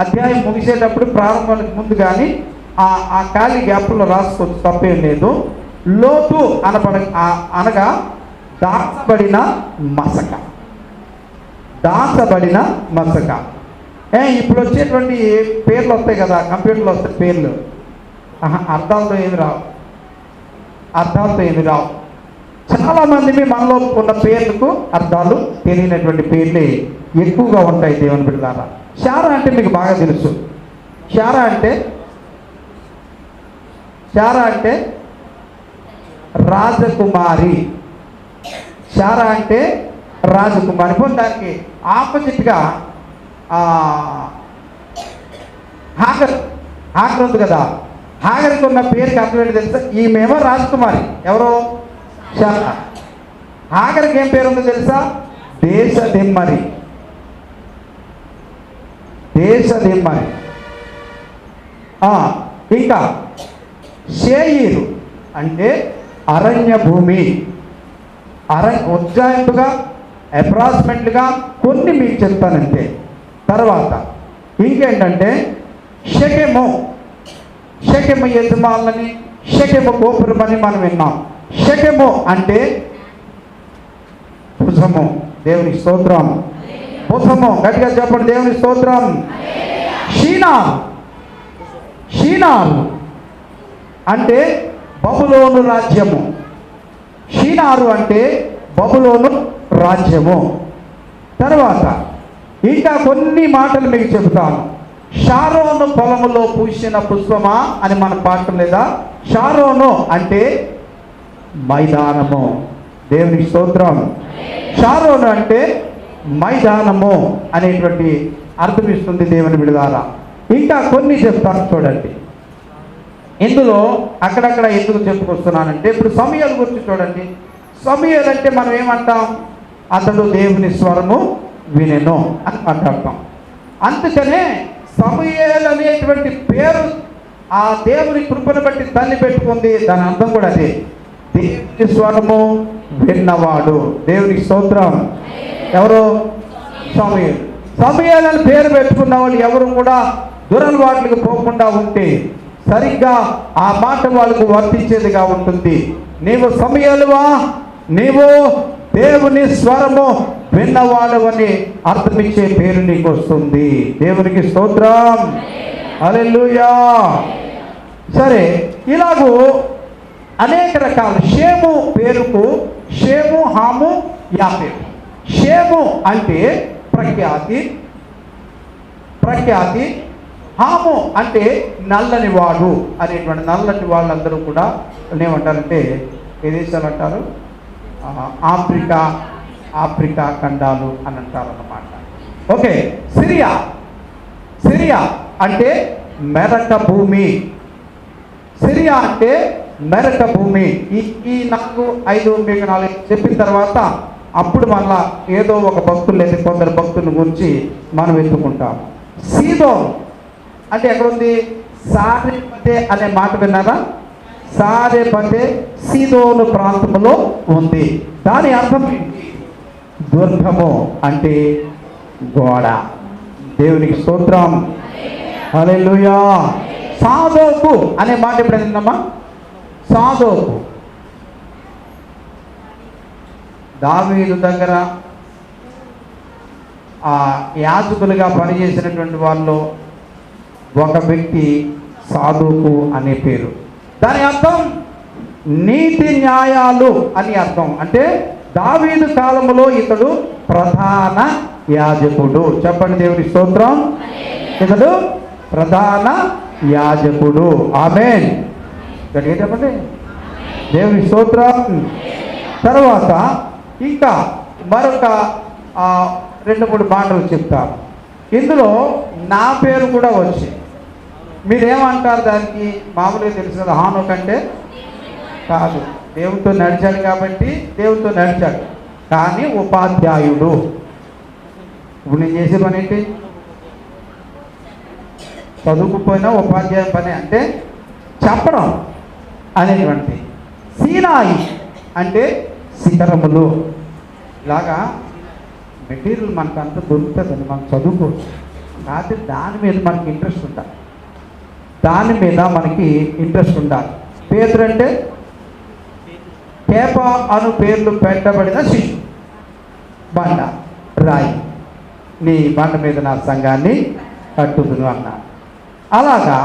అధ్యాయం ముగిసేటప్పుడు ప్రారంభానికి ముందు కానీ ఆ ఖాళీ గ్యాప్లో రాసుకోవచ్చు, తప్పేం లేదు. లోతు అనగా దాచబడిన మసక. దాచబడిన మసక. ఇప్పుడు వచ్చేటువంటి పేర్లు వస్తాయి కదా, కంప్యూటర్లో వస్తాయి పేర్లు, అర్థాలతో ఏమి రావు. అర్థాలతో ఏమి రావు. చాలామంది మనలో ఉన్న పేర్లకు అర్థాలు తెలియనటువంటి పేర్లే ఎక్కువగా ఉంటాయి దేవుని బిడ్డలారా. శారా అంటే మీకు బాగా తెలుసు. శారా అంటే రాజకుమారి. శారా అంటే రాజకుమారి. దానికి ఆపోజిట్గా హాగర్ ఉంది కదా, హాగర్కి ఉన్న పేరుకి అర్థం ఏంటి తెలుసా? ఈమెమో రాజకుమారి. ఎవరో శారా. హాగర్కి ఏం పేరు ఉందో తెలుసా? దేశదిమ్మరి. దేశదిమ్మరి. ఇంకా షేయిరు అంటే అరణ్య భూమి. ఉజ్జాయింపుగా అప్రాక్సిమేట్గా కొన్ని మీకు చెప్తానంతే. తర్వాత ఇంకేంటంటే షెకెము. షెకెము యజమానులని, షెకెము గోపురం అని మనం విన్నాం. షెకెము అంటే భుజము. దేవుని స్తోత్రం. భుజము గట్టిగా చెప్పండి. దేవుని స్తోత్రం. షీనారు అంటే బబులోను రాజ్యము. షీనారు అంటే బబులోను రాజ్యము. తర్వాత ఇంకా కొన్ని మాటలు మీకు చెబుతాను. షారోను పొలములో పూసిన పుష్పమా అని మనం పాడటం లేదా? షారోను అంటే మైదానము. దేవుని స్తోత్రం. షారోను అంటే మైదానము అనేటువంటి అర్థం ఇస్తుంది దేవుని బిడ్డలారా. ఇంకా కొన్ని చెప్తాను చూడండి. ఇందులో అక్కడక్కడ ఎందుకు చెప్పుకొస్తున్నానంటే ఇప్పుడు సమూయేలు గురించి చూడండి. సమూయేలు అంటే మనం ఏమంటాం? అతడు దేవుని స్వరము వినెను అని మాట్లాడతాం. అందుకనే సమూయేలు అనేటువంటి పేరు ఆ దేవుని కృపను బట్టి తల్లి పెట్టుకుంది. దాని అర్థం కూడా అదే, దేవుని స్వరము విన్నవాడు. దేవుని స్తోత్రం. ఎవరు? సమూయేలు. సమూయేలు అని పేరు పెట్టుకున్న వాళ్ళు ఎవరు కూడా దురలవాట్లకు పోకుండా ఉంటే సరిగ్గా ఆ మాట వాళ్ళకు వర్తించేదిగా ఉంటుంది. నీవు సమూయేలువా, నీవు దేవుని స్వరము విన్నవాడు అని అర్థమిచ్చే పేరు నీకు వస్తుంది. దేవునికి స్తోత్రం. హల్లెలూయా. సరే, ఇలాగూ అనేక రకాలు. షేము పేరుకు షేము, హాము, యాఫెతు. షేము అంటే ప్రఖ్యాతి. హాము అంటే నల్లని వాడు అనేటువంటి నల్లటి వాళ్ళందరూ కూడా ఏమంటారంటే ఏ దేశాలు అంటారు? ఆఫ్రికా ఖండాలు అని అంటారు అన్నమాట. ఓకే, సిరియా అంటే మెరక భూమి. సిరియా అంటే మెరక భూమి. ఈ 4 చెప్పిన తర్వాత అప్పుడు మళ్ళా ఏదో ఒక భక్తులు లేదా కొందరు భక్తుల గురించి మనం ఎత్తుకుంటాం. సీదోను అంటే ఎక్కడుంది? సారెపతే అనే మాట విన్నారా? సారెపతే సీదోను ప్రాంతంలో ఉంది. దాని అర్థం ఏంటి? దుర్గము అంటే గోడ. దేవునికి స్తోత్రం, హల్లెలూయా. సాదోకు అనే మాట ఎప్పుడు విన్నామా? సాదోకు దావీదు దగ్గర యాజకులుగా పనిచేసినటువంటి వాళ్ళు ఒక వ్యక్తి సాదోకు అనే పేరు. దాని అర్థం నీతి న్యాయాలు అని అర్థం. అంటే దావీదు కాలంలో ఇతడు ప్రధాన యాజకుడు. చెప్పండి దేవుని స్తోత్రం. ఇతడు ప్రధాన యాజకుడు. ఆమేన్. గట్టిగా చెప్పండి దేవుని స్తోత్రం. తర్వాత ఇంకా మరొక 2-3 మాటలు చెప్తాను. ఇందులో నా పేరు కూడా వచ్చి మీరేమంటారు దానికి? మామూలుగా తెలుసు కదా, హానోక్ అంటే కాదు, దేవునితో నడిచాడు కాబట్టి దేవునితో నడిచాడు. కానీ ఉపాధ్యాయుడు. ఇప్పుడు నేను చేసే పని ఏంటి? చదువుకుపోయినా ఉపాధ్యాయ పని అంటే చెప్పడం అనేటువంటి. సీనాయి అంటే శిఖరములు. ఇలాగా మెటీరియల్ మనకు అంత దొరుకుతుందని మనం చదువుకోవచ్చు. కాకపోతే దాని మీద మనకి ఇంట్రెస్ట్ ఉండాలి. పేతురు అంటే కేప అను పేర్లు పెట్టబడిన శిశువు. బండ, రాయి, నీ బండ మీద నా సంఘాన్ని కట్టుదును అన్నాడు. అలాగా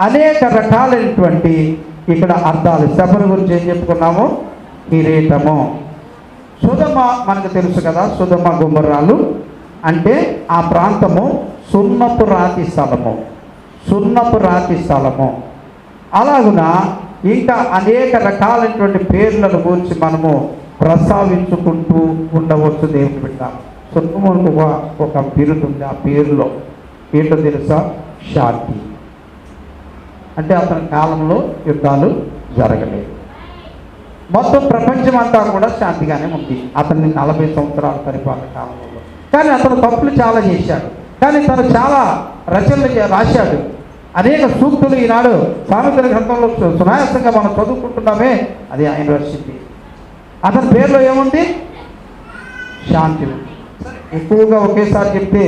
అనేక రకాలైనటువంటి ఇక్కడ అర్థాలు. శబరు గురించి ఏం చెప్పుకున్నాము? కిరీటము. సుధమ మనకు తెలుసు కదా, సుధమ గుమ్మరాలు అంటే ఆ ప్రాంతము సున్నపు రాతి స్థలము. అలాగున ఇంకా అనేక రకాలైనటువంటి పేర్లను గురించి మనము ప్రస్తావించుకుంటూ ఉండవచ్చు. దేవుని బిడ్డ, సున్నముకు ఒక బిరుదు ఉంది. ఆ పేరులో ఏంటో తెలుసా? శాంతి. అంటే అతని కాలంలో యుద్ధాలు జరగలేదు. మొత్తం ప్రపంచం అంతా కూడా శాంతిగానే ఉంది అతన్ని 40 సంవత్సరాల పరిపాలన కాలంలో. కానీ అతను తప్పులు చాలా చేశాడు. కానీ తను చాలా రచనలు రాశాడు. అనేక సూక్తులు ఈనాడు సామెతల గ్రంథంలో సునాయాసంగా మనం చదువుకుంటున్నామే, అది ఆయన రచింది. అతని పేరులో ఏముంది? శాంతి. ఎక్కువగా ఒకేసారి చెప్తే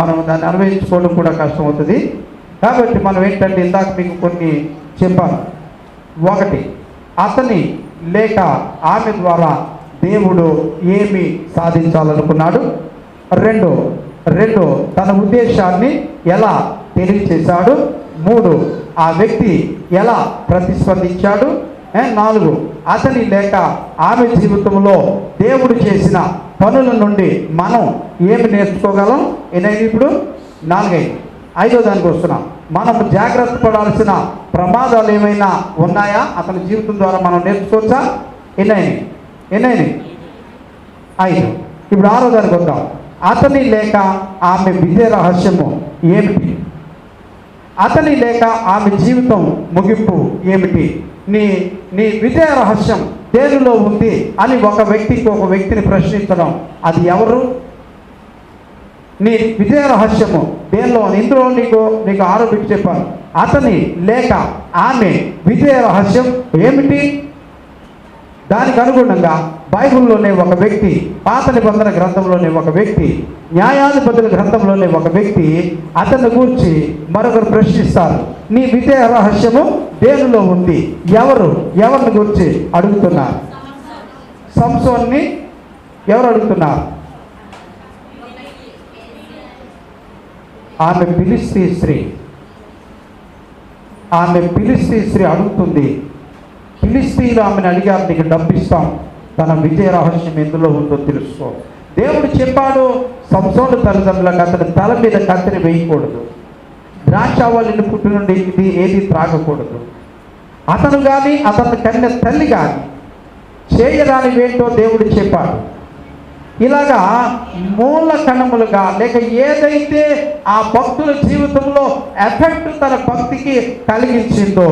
మనం దాన్ని అన్వయించుకోవడం కూడా కష్టం అవుతుంది. కాబట్టి మనం ఏంటంటే ఇందాక మీకు కొన్ని చెప్పాను. 1, అతని లేక ఆమె ద్వారా దేవుడు ఏమి సాధించాలనుకున్నాడు. 2 తన ఉద్దేశాన్ని ఎలా తెలియచేశాడు. 3 ఆ వ్యక్తి ఎలా ప్రతిస్పందించాడు. 4 అతని లేక ఆమె జీవితంలో దేవుడు చేసిన పనుల నుండి మనం ఏమి నేర్చుకోగలం. ఎన్నైనా ఇప్పుడు 4. 5వ దానికి వస్తున్నాం. మనం జాగ్రత్త పడాల్సిన ప్రమాదాలు ఏమైనా ఉన్నాయా అతని జీవితం ద్వారా మనం నేర్చుకోవచ్చా? ఎన్నైనా 5. ఇప్పుడు 6వ దానికి వద్దాం. అతని లేక ఆమె విజయ రహస్యము ఏమిటి? అతని లేక ఆమె జీవితం ముగింపు ఏమిటి? నీ విజయ రహస్యం దేనిలో ఉంది అని ఒక వ్యక్తిని ప్రశ్నించడం. అది ఎవరు? నీ విజయ రహస్యము దేనిలో? ఇందులో నీకు 6 బిట్ చెప్పాను. అతని లేక ఆమె విజయ రహస్యం ఏమిటి? దానికి అనుగుణంగా బైబిల్లోనే ఒక వ్యక్తి, పాత నిబంధన గ్రంథంలోనే ఒక వ్యక్తి, న్యాయాధిపతుల గ్రంథంలోనే ఒక వ్యక్తి అతన్ని గురించి మరొకరు ప్రశ్నిస్తారు. నీ విజయ రహస్యము దేనిలో ఉంది? ఎవరిని గురించి అడుగుతున్నారు? సంసోన్ని ఎవరు అడుగుతున్నారు? ఆమె ఫిలిస్తీ స్త్రీ అడుగుతుంది. ఫిలిస్తీన్లు ఆమెను అడిగారు, నీకు డబ్బు ఇస్తాం, తన విజయ రహస్యం ఎందులో ఉందో తెలుసుకో. దేవుడు చెప్పాడు సంసోను తల్లిదండ్రులకు అతని తల మీద కత్తిని వేయకూడదు. ద్రాక్షావళిని పుట్టి నుండి ఇది ఏది త్రాగకూడదు. అతను కానీ అతని కన్య తల్లి కానీ చేయరానివేంటో దేవుడు చెప్పాడు. ఇలాగా మూల కణములుగా లేక ఏదైతే ఆ భక్తుల జీవితంలో ఎఫెక్ట్ తన భక్తికి కలిగించిందో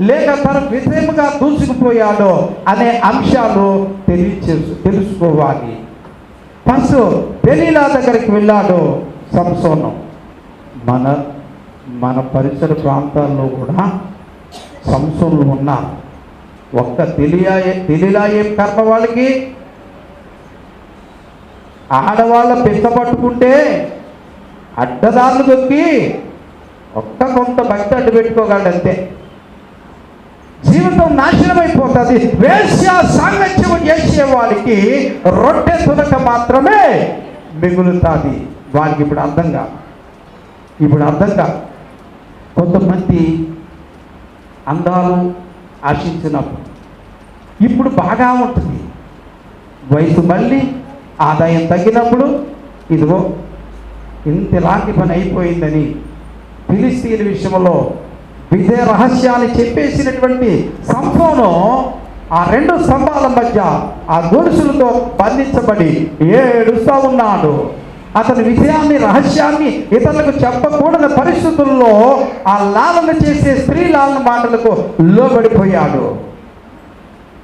లేక తన విషయముగా దూసుకుపోయాడో అనే అంశాలు తెలుసుకోవాలి. ఫస్ట్ దెలీలా దగ్గరికి వెళ్ళాడు సంసోను. మన పరిసర ప్రాంతాల్లో కూడా సంసోనులు ఉన్నారు. ఒక్క దెలీలా ఏం కర్మ వాళ్ళకి? ఆడవాళ్ళ పెద్ద పట్టుకుంటే అడ్డదారులు దొక్కి కొంత భక్తి అడ్డు పెట్టుకోగలడంతే. జీవితం నాశనం అయిపోతుంది. వేశ్య సాంగత్యం చేసే వాడికి రొట్టె తునక మాత్రమే మిగులుతుంది. వారికి ఇప్పుడు అర్థం కాదు. కొంతమంది అందాలు ఆశించినప్పుడు ఇప్పుడు బాగా ఉంటుంది. వయసు మళ్ళీ ఆదాయం తగ్గినప్పుడు ఇదిగో ఇంతలాంటి పని అయిపోయిందని ఫిలిస్తీన్ విషయంలో విజయ రహస్యాన్ని చెప్పేసినటువంటి సంసోను ఆ 2 స్తంభాల మధ్య ఆ గొలుసులతో బంధించబడి ఏడుస్తూ ఉన్నాడు. అతని విజయాన్ని రహస్యాన్ని ఇతరులకు చెప్పకూడని పరిస్థితుల్లో ఆ లాలన చేసే స్త్రీ లాలన మాటలకు లోబడిపోయాడు.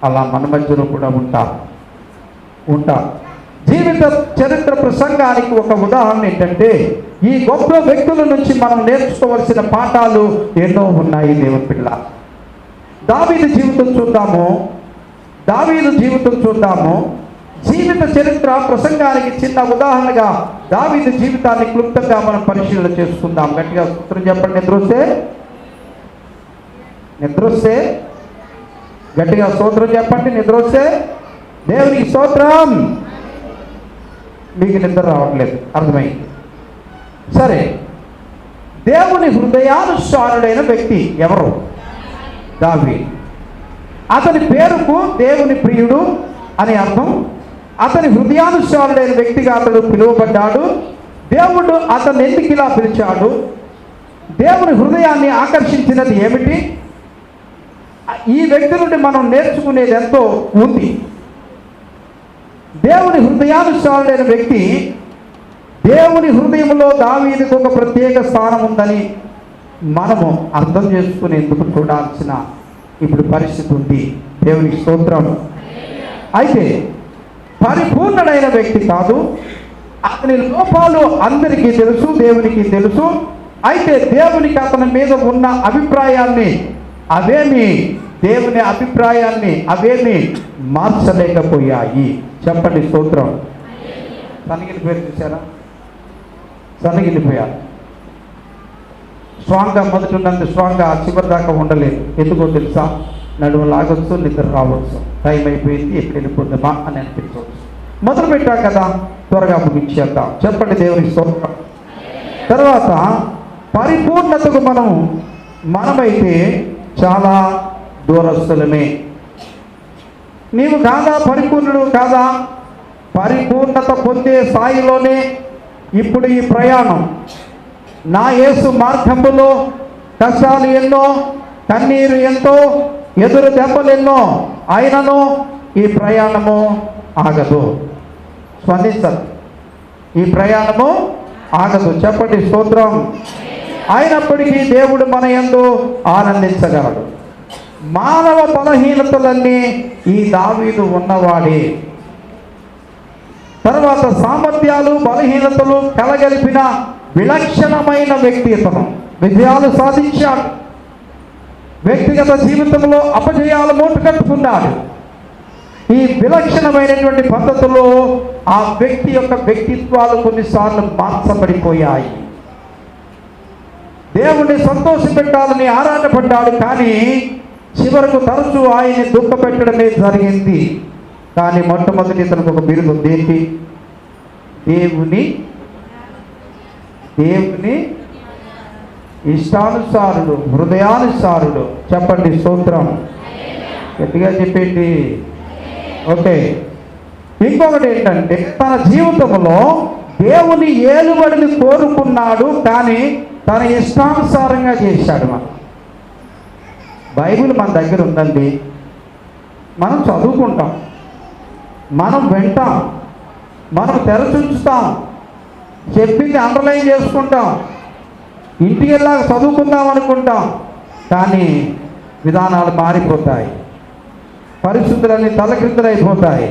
అలా మన మధ్యలో కూడా ఉంటారు. జీవిత చరిత్ర ప్రసంగానికి ఒక ఉదాహరణ ఏంటంటే ఈ గొప్ప వ్యక్తుల నుంచి మనం నేర్చుకోవాల్సిన పాఠాలు ఎన్నో ఉన్నాయి. దేవుని పిల్ల దావీదు జీవితం చూద్దాము. జీవిత చరిత్ర ప్రసంగానికి చిన్న ఉదాహరణగా దావీదు జీవితాన్ని క్లుప్తంగా మనం పరిశీలన చేసుకుందాం. గట్టిగా సూత్రం చెప్పండి. నిద్రొస్తే గట్టిగా స్తోత్రం చెప్పండి. నిద్రొస్తే దేవునికి స్తోత్రం. మీకు నిద్ర రావట్లేదు, అర్థమైంది. సరే, దేవుని హృదయానుసారుడైన వ్యక్తి ఎవరు? దావీదు. అతని పేరుకు దేవుని ప్రియుడు అని అర్థం. అతని హృదయానుసారుడైన వ్యక్తిగా అతడు పిలువబడ్డాడు. దేవుడు అతన్ని ఎందుకు ఇలా పిలిచాడు? దేవుని హృదయాన్ని ఆకర్షించినది ఏమిటి? ఈ వ్యక్తి నుండి మనం నేర్చుకునేది ఎంతో ఉంది. దేవుని హృదయానుసారుడైన వ్యక్తి, దేవుని హృదయంలో దావీదుకు ఒక ప్రత్యేక స్థానం ఉందని మనము అర్థం చేసుకునేందుకు చూడాల్సిన ఇప్పుడు పరిస్థితి ఉంది. దేవునికి స్తోత్రం. అయితే పరిపూర్ణుడైన వ్యక్తి కాదు. అతని లోపాలు అందరికీ తెలుసు, దేవునికి తెలుసు. అయితే దేవునికి అతని మీద ఉన్న దేవుని అభిప్రాయాన్ని అవేమి మార్చలేకపోయాయి. చెప్పండి స్తోత్రం. సన్నగిలిపోయారు, చూసారా? సన్నగిలిపోయారు. స్ట్రాంగ్గా మొదటి ఉన్నంత స్ట్రాంగ్గా చివరి దాకా ఉండలేదు. ఎందుకో తెలుసా? నడుము లాగొచ్చు, నిద్ర రావచ్చు, టైం అయిపోయింది, ఎప్పుడు వెళ్ళిపోద్దామా అని అనిపించవచ్చు. మొదలు పెట్టా కదా, త్వరగా ముగించేద్దాం. చెప్పండి దేవుని స్తోత్రం. తర్వాత పరిపూర్ణతకు మనమైతే చాలా దూరస్తులమే. నీవు కాదా పరిపూర్ణుడు? కాదా? పరిపూర్ణత పొందే స్థాయిలోనే ఇప్పుడు ఈ ప్రయాణం. నా యేసు మార్గంలో కష్టాలు ఎన్నో, కన్నీరు ఎంతో, ఎదురు దెబ్బలు ఎన్నో అయినను ఈ ప్రయాణము ఆగదు. స్పందించదు. ఈ ప్రయాణము ఆగదు. చెప్పండి స్తోత్రం. అయినప్పటికీ దేవుడు మన యందు ఆనందించగలడు. మానవ బలహీనతలన్నీ ఈ దావీదు ఉన్నవాడే. తర్వాత సామర్థ్యాలు, బలహీనతలు కలగలిపిన విలక్షణమైన వ్యక్తి ఇతను. విజయాలు సాధించాడు. వ్యక్తిగత జీవితంలో అపజయాలు మూటకట్టుకున్నాడు. ఈ విలక్షణమైనటువంటి పద్ధతిలో ఆ వ్యక్తి యొక్క వ్యక్తిత్వాలు కొన్నిసార్లు మార్చబడిపోయాయి. దేవుణ్ణి సంతోషపెట్టాలని ఆరాటపడ్డాడు, కానీ చివరకు తరచూ ఆయన్ని దుఃఖ పెట్టడమే జరిగింది. కానీ మొట్టమొదటి ఇతనికి ఒక బిరుదు ఉంది. ఏంటి? దేవుని ఇష్టానుసారుడు, హృదయానుసారుడు. చెప్పండి స్తోత్రం. గట్టిగా చెప్పండి. ఓకే. ఇంకొకటి ఏంటంటే, తన జీవితంలో దేవుని ఏలుబడిని కోరుకున్నాడు, కానీ తన ఇష్టానుసారంగా చేశాడు. బైబిల్ మన దగ్గర ఉందండి, మనం చదువుకుంటాం, మనం వింటాం, మనం తెరచుంచుతాం, చెప్పింది అండర్లైన్ చేసుకుంటాం, ఇంటికి వెళ్ళాక చదువుకుందాం అనుకుంటాం. కానీ విధానాలు మారిపోతాయి, పరిస్థితులన్నీ తలక్రిందులైపోతాయి.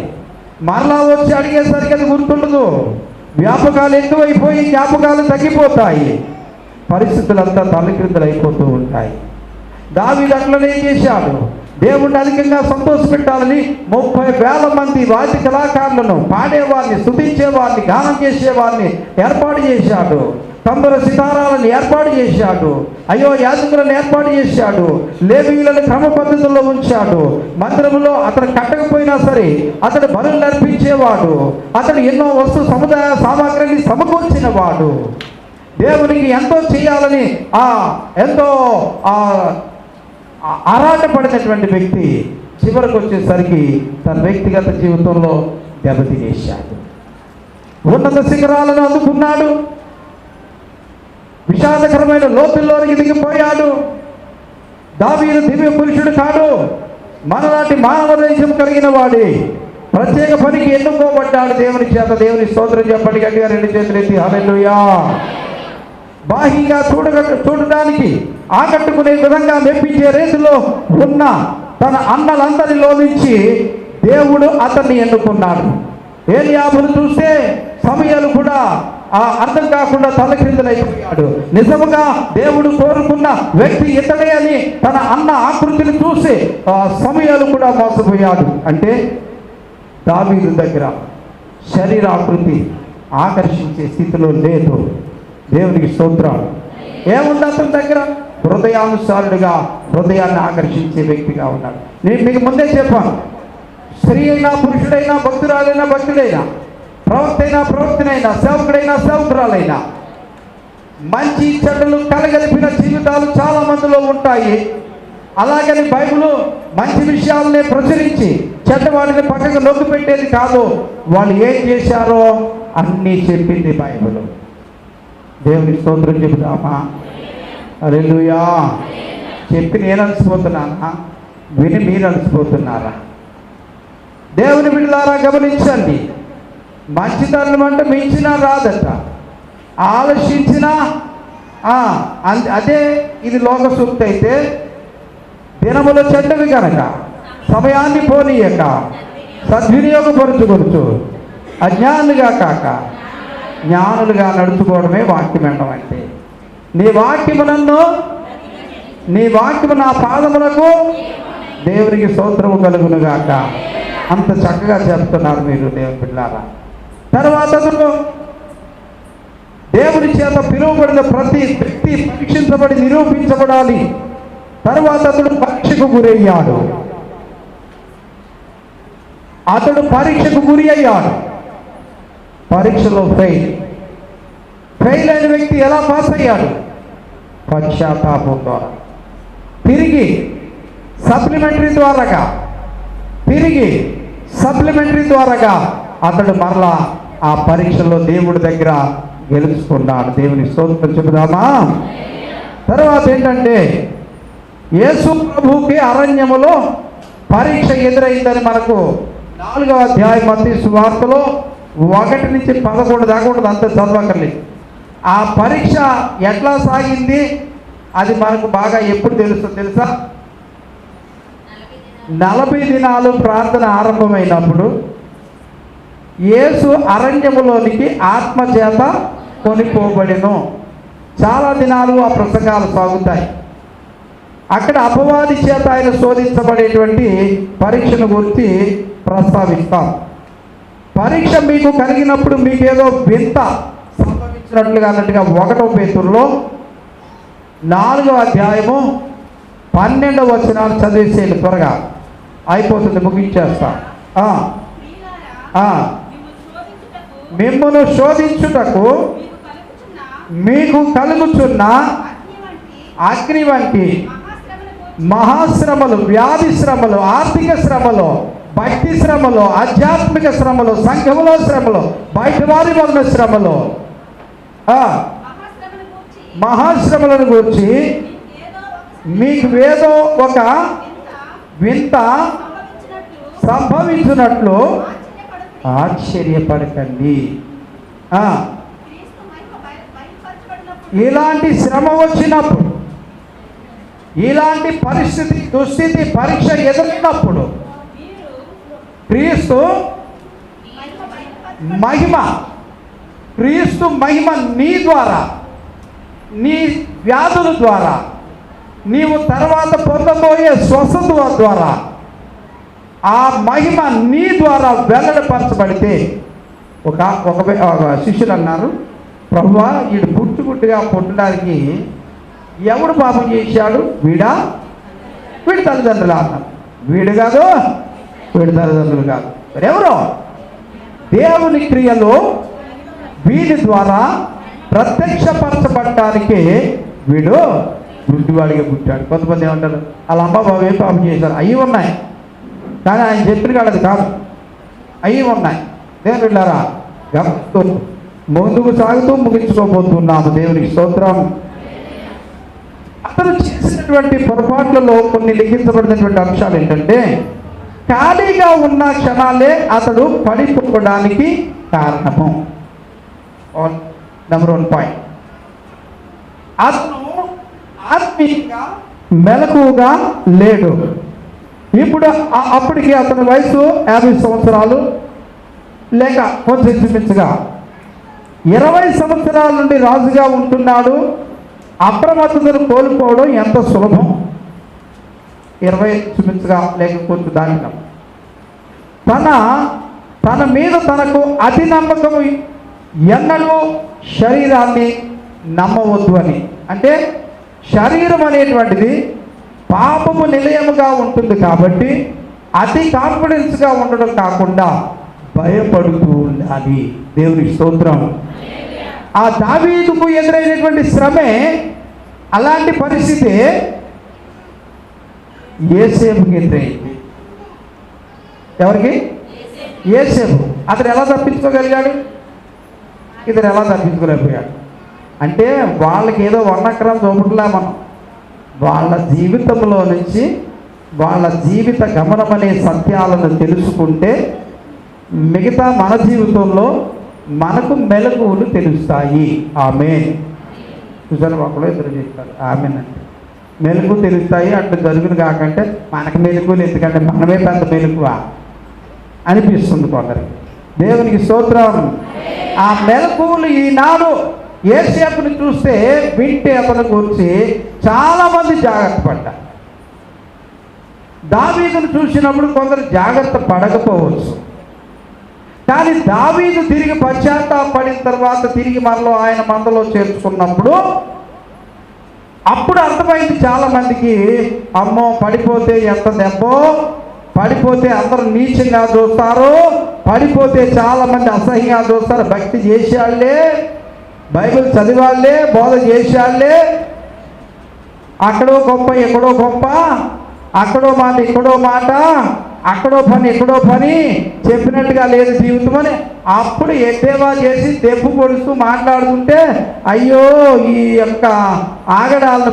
మరలా వచ్చి అడిగేసరికి అది గుర్తుండదు. వ్యాపకాలు ఎక్కువైపోయి జ్ఞాపకాలు తగ్గిపోతాయి, పరిస్థితులంతా తలక్రిందులైపోతూ ఉంటాయి. దావీదు అట్లనే చేశాడు. దేవుణ్ణి అధికంగా సంతోషపెట్టాలని 30,000 మంది వాద్య కళాకారులను, పాడేవారిని, స్తుతించేవారిని, గానం చేసేవారిని ఏర్పాటు చేశాడు. తంబుర సితారాలను ఏర్పాటు చేశాడు. యాజకులను ఏర్పాటు చేశాడు. లేవీయులను క్రమ పద్ధతుల్లో ఉంచాడు. మందిరంలో అతను కట్టకపోయినా సరే అతడు బలులు అర్పించేవాడు. అతడు ఎన్నో వస్తు సముదాయ సామాగ్రిని సమకూర్చిన వాడు. దేవునికి ఎంతో చేయాలని ఎంతో ఆరాటపడినటువంటి వ్యక్తి చివరికి వచ్చేసరికి తన వ్యక్తిగత జీవితంలో దెబ్బతినేశాడు. ఉన్నత శిఖరాలను అందుకున్నాడు, విషాదకరమైన లోతుల్లోనికి దిగిపోయాడు. దావీదు దివ్య పురుషుడు కాడు, మనలాంటి మానవ దేశం కలిగిన వాడి ప్రత్యేక పనికి ఎన్నుకోబడ్డాడు దేవుని చేత. దేవుని స్తోత్రం చెప్పండి గట్టిగా, 2 చేతులు ఎత్తి హల్లెలూయా. బాహ్యంగా చూడడానికి ఆకట్టుకునే విధంగా మెప్పించే రీతిలో ఉన్న తన అన్నలందరిలో నుంచి దేవుడు అతన్ని ఎన్నుకున్నాడు. ఏలీయాబును చూస్తే సమయాలు కూడా అర్థం కాకుండా తలక్రిందులైపోయాడు. నిజముగా దేవుడు కోరుకున్న వ్యక్తి ఇతడే అని తన అన్న ఆకృతిని చూసి సమయాలు కూడా మోసపోయాడు. అంటే దావీదు దగ్గర శరీరాకృతి ఆకర్షించే స్థితిలో లేదు. దేవునికి స్తోత్రం. ఏముంది అతని దగ్గర? హృదయానుసారుడిగా, హృదయాన్ని ఆకర్షించే వ్యక్తిగా ఉన్నాడు. నేను మీకు ముందే చెప్పాను, స్త్రీ అయినా, పురుషుడైనా, భక్తురాలైనా, భక్తుడైనా, ప్రవక్త అయినా, ప్రవక్తనైనా, సేవకుడైనా, సేవకురాలైనా, మంచి చెడ్డలు కలగలిపిన జీవితాలు చాలా మందిలో ఉంటాయి. అలాగని బైబిల్ మంచి విషయాలనే ప్రచురించి చెడ్డవాడిని పక్కకు నొక్కి పెట్టేది కాదు. వాళ్ళు ఏం చేశారో అన్నీ చెప్పింది బైబిల్. దేవుని స్తోత్రం చెబుదామా? హల్లెలూయా. చెప్పి నేను అలసిపోతున్నానా? విని మీరు అలసిపోతున్నారా? దేవుని బిడ్డలారా గమనించండి, మంచితనం అంటే మించినా రాదట, ఆలోచించినా అదే. ఇది లోక సూక్తి అయితే, దినములు చెడ్డవి కనుక సమయాన్ని పోనీయక సద్వినియోగపరుచుకొనుచు అజ్ఞానులుగా కాక జ్ఞానులుగా నడుచుకోవడమే వాక్యం వినడం అంటే. నీ వాక్యము నా పాదములకు దేవునికి స్తోత్రము కలుగునుగాక. అంత చక్కగా చెప్తున్నారు మీరు దేవుని బిడ్డలారా. తర్వాత దేవుని చేత పిలువబడిన ప్రతి వ్యక్తి పరీక్షించబడి నిరూపించబడాలి. తర్వాత అతడు పరీక్షకు గురయ్యాడు. పరీక్షలో ఫెయిల్ అయిన వ్యక్తి ఎలా పాస్ అయ్యాడు? పశ్చాత్తాపం ద్వారా, తిరిగి సప్లిమెంటరీ ద్వారాగా అతడు మరలా ఆ పరీక్షలో దేవుడి దగ్గర గెలుచుకున్నాడు. దేవుని స్తోత్రం చెబుదామా? తర్వాత ఏంటంటే, యేసు ప్రభువుకి అరణ్యములో పరీక్ష ఎదురైందని మనకు 4వ అధ్యాయం మత్తయి సువార్తలో 1 నుంచి 11 దాకా ఉంటుంది. అంత చదవకర్లేదు. ఆ పరీక్ష ఎట్లా సాగింది అది మనకు బాగా ఎప్పుడు తెలుసా? 40 దినాలు ప్రార్థన ఆరంభమైనప్పుడు యేసు అరణ్యములోనికి ఆత్మచేత కొనిపోబడెను. చాలా దినాలు ఆ ప్రసంగాలు సాగుతాయి. అక్కడ అపవాది చేత ఆయన శోధించబడేటువంటి పరీక్షను గురించి ప్రస్తావిస్తాం. పరీక్ష మీకు కలిగినప్పుడు మీకేదో వింత సంభవించినట్లుగా అన్నట్టుగా 1వ పేతురులో 4వ అధ్యాయము 12వ వచనాలు చదివేసేది. త్వరగా అయిపోతుంది, ముగించేస్తా. మిమ్మును శోధించుటకు మీకు కలుగుచున్న అగ్ని వంటి మహాశ్రమలు, వ్యాధి శ్రమలు, ఆర్థిక శ్రమలు, భక్తి శ్రమలు, ఆధ్యాత్మిక శ్రమలు, సంఘములో శ్రమలు, బయట వారి వలన శ్రమలు, మహాశ్రమలను గురించి మీకు ఏదో ఒక వింత సంభవించినట్లు ఆశ్చర్యపడకండి. ఇలాంటి శ్రమ వచ్చినప్పుడు, ఇలాంటి పరిస్థితి, దుస్థితి, పరీక్ష ఎదురైనప్పుడు క్రీస్తు మహిమ, క్రీస్తు మహిమ నీ ద్వారా, నీ వ్యాధుల ద్వారా, నీవు తర్వాత పొందబోయే స్వస్థత ద్వారా ఆ మహిమ నీ ద్వారా వెల్లడిపరచబడితే ఒక శిష్యులు అన్నారు, ప్రభువా వీడు పుట్టుగుట్టుగా పుట్టడానికి ఎవడు పాపం చేశాడు? వీడి తల్లిదండ్రులు అన్నారు. వీడు కాదు, వీడి తల్లిదండ్రులు కాదు, ఎవరు? దేవుని క్రియలు వీడి ద్వారా ప్రత్యక్షపరచబడటానికి వీడు గుడ్డివాడిగా పుట్టాడు. కొంతమంది ఏమంటారు, వాళ్ళ అమ్మ బాబు ఏ పాపం చేశారు? అవి ఉన్నాయి, కానీ ఆయన చెప్పిన కాదు అది కాదు, అవి ఉన్నాయి. దేవుని వెళ్ళారా, ముందుకు సాగుతూ ముగించుకోబోతున్నాము. దేవునికి స్తోత్రం. అతను చేసినటువంటి పొరపాట్లలో కొన్ని లిఖించబడినటువంటి అంశాలు ఏంటంటే, ఖాళీగా ఉన్న క్షణాలే అతడు పడిపోవడానికి కారణము. నెంబర్ 1 పాయింట్, అతను ఆత్మీయంగా మెలకువగా లేడు. ఇప్పుడు అప్పటికి అతని వయసు 50 సంవత్సరాలు లేక కొంచెం చూపించగా 20 సంవత్సరాల నుండి రాజుగా ఉంటున్నాడు. అప్రమత్తతను కోల్పోవడం ఎంత సులభం. 20 చూపించగా లేక కొంచెం దానిలో తన మీద తనకు అతి నమ్మకం, ఎన్నడూ శరీరాన్ని నమ్మవద్దు అని. అంటే శరీరం అనేటువంటిది పాపము నిలయముగా ఉంటుంది కాబట్టి అతి కాన్ఫిడెన్స్గా ఉండడం కాకుండా భయపడుతూ ఉండాలి. దేవునికి స్తోత్రం. ఆ దావీదుకు ఎదురైనటువంటి శ్రమే అలాంటి పరిస్థితి యేసేపుకి ఎదురైంది. ఎవరికి? యేసేపు. అతను ఎలా తప్పించుకోగలిగాడు? ఇతను ఎలా తప్పించుకోలేకపోయాడు? అంటే వాళ్ళకి ఏదో వర్ణక్రమం చూపట్లే మనం. వాళ్ళ జీవితంలో నుంచి వాళ్ళ జీవిత గమనం అనే సత్యాలను తెలుసుకుంటే మిగతా మన జీవితంలో మనకు మెలకువలు తెలుస్తాయి. ఆమేన్. చూసారు, ఒకళ్ళు ఇద్దరు చెప్తారు ఆమేన్ అంటే. మెలకు తెలుస్తాయి అట్లా జరుగును కాకంటే మనకు మెలకువలు ఎందుకంటే మనమే పెద్ద మెలకువ అనిపిస్తుంది కొందరికి. దేవునికి స్తోత్రం. ఆ మెలకువలు ఈనాడు యేసేపుని చూస్తే వింటే అతని గురించి చాలామంది జాగ్రత్త పడ్డారు. దావీదును చూసినప్పుడు కొందరు జాగ్రత్త పడకపోవచ్చు, కానీ దావీదు తిరిగి పశ్చాత్తాపడిన తర్వాత తిరిగి మనలో ఆయన మందలో చేర్చుకున్నప్పుడు అప్పుడు అర్థమైంది చాలామందికి, అమ్మో పడిపోతే ఎంత దెబ్బో, పడిపోతే అందరూ నీచంగా చూస్తారు, పడిపోతే చాలామంది అసహ్యంగా చూస్తారు. భక్తి చేసేవాళ్ళే, బైబిల్ చదివాళ్ళే, బోధ చేసేవాళ్ళే, అక్కడో గొప్ప ఎక్కడో గొప్ప, అక్కడో మాట ఇక్కడో మాట, అక్కడో పని ఎక్కడో పని, చెప్పినట్టుగా లేదు జీవితం అని అప్పుడు ఎద్దేవా చేసి దెబ్బ పొడుస్తూ మాట్లాడుతుంటే అయ్యో ఈ యొక్క ఆగడాలను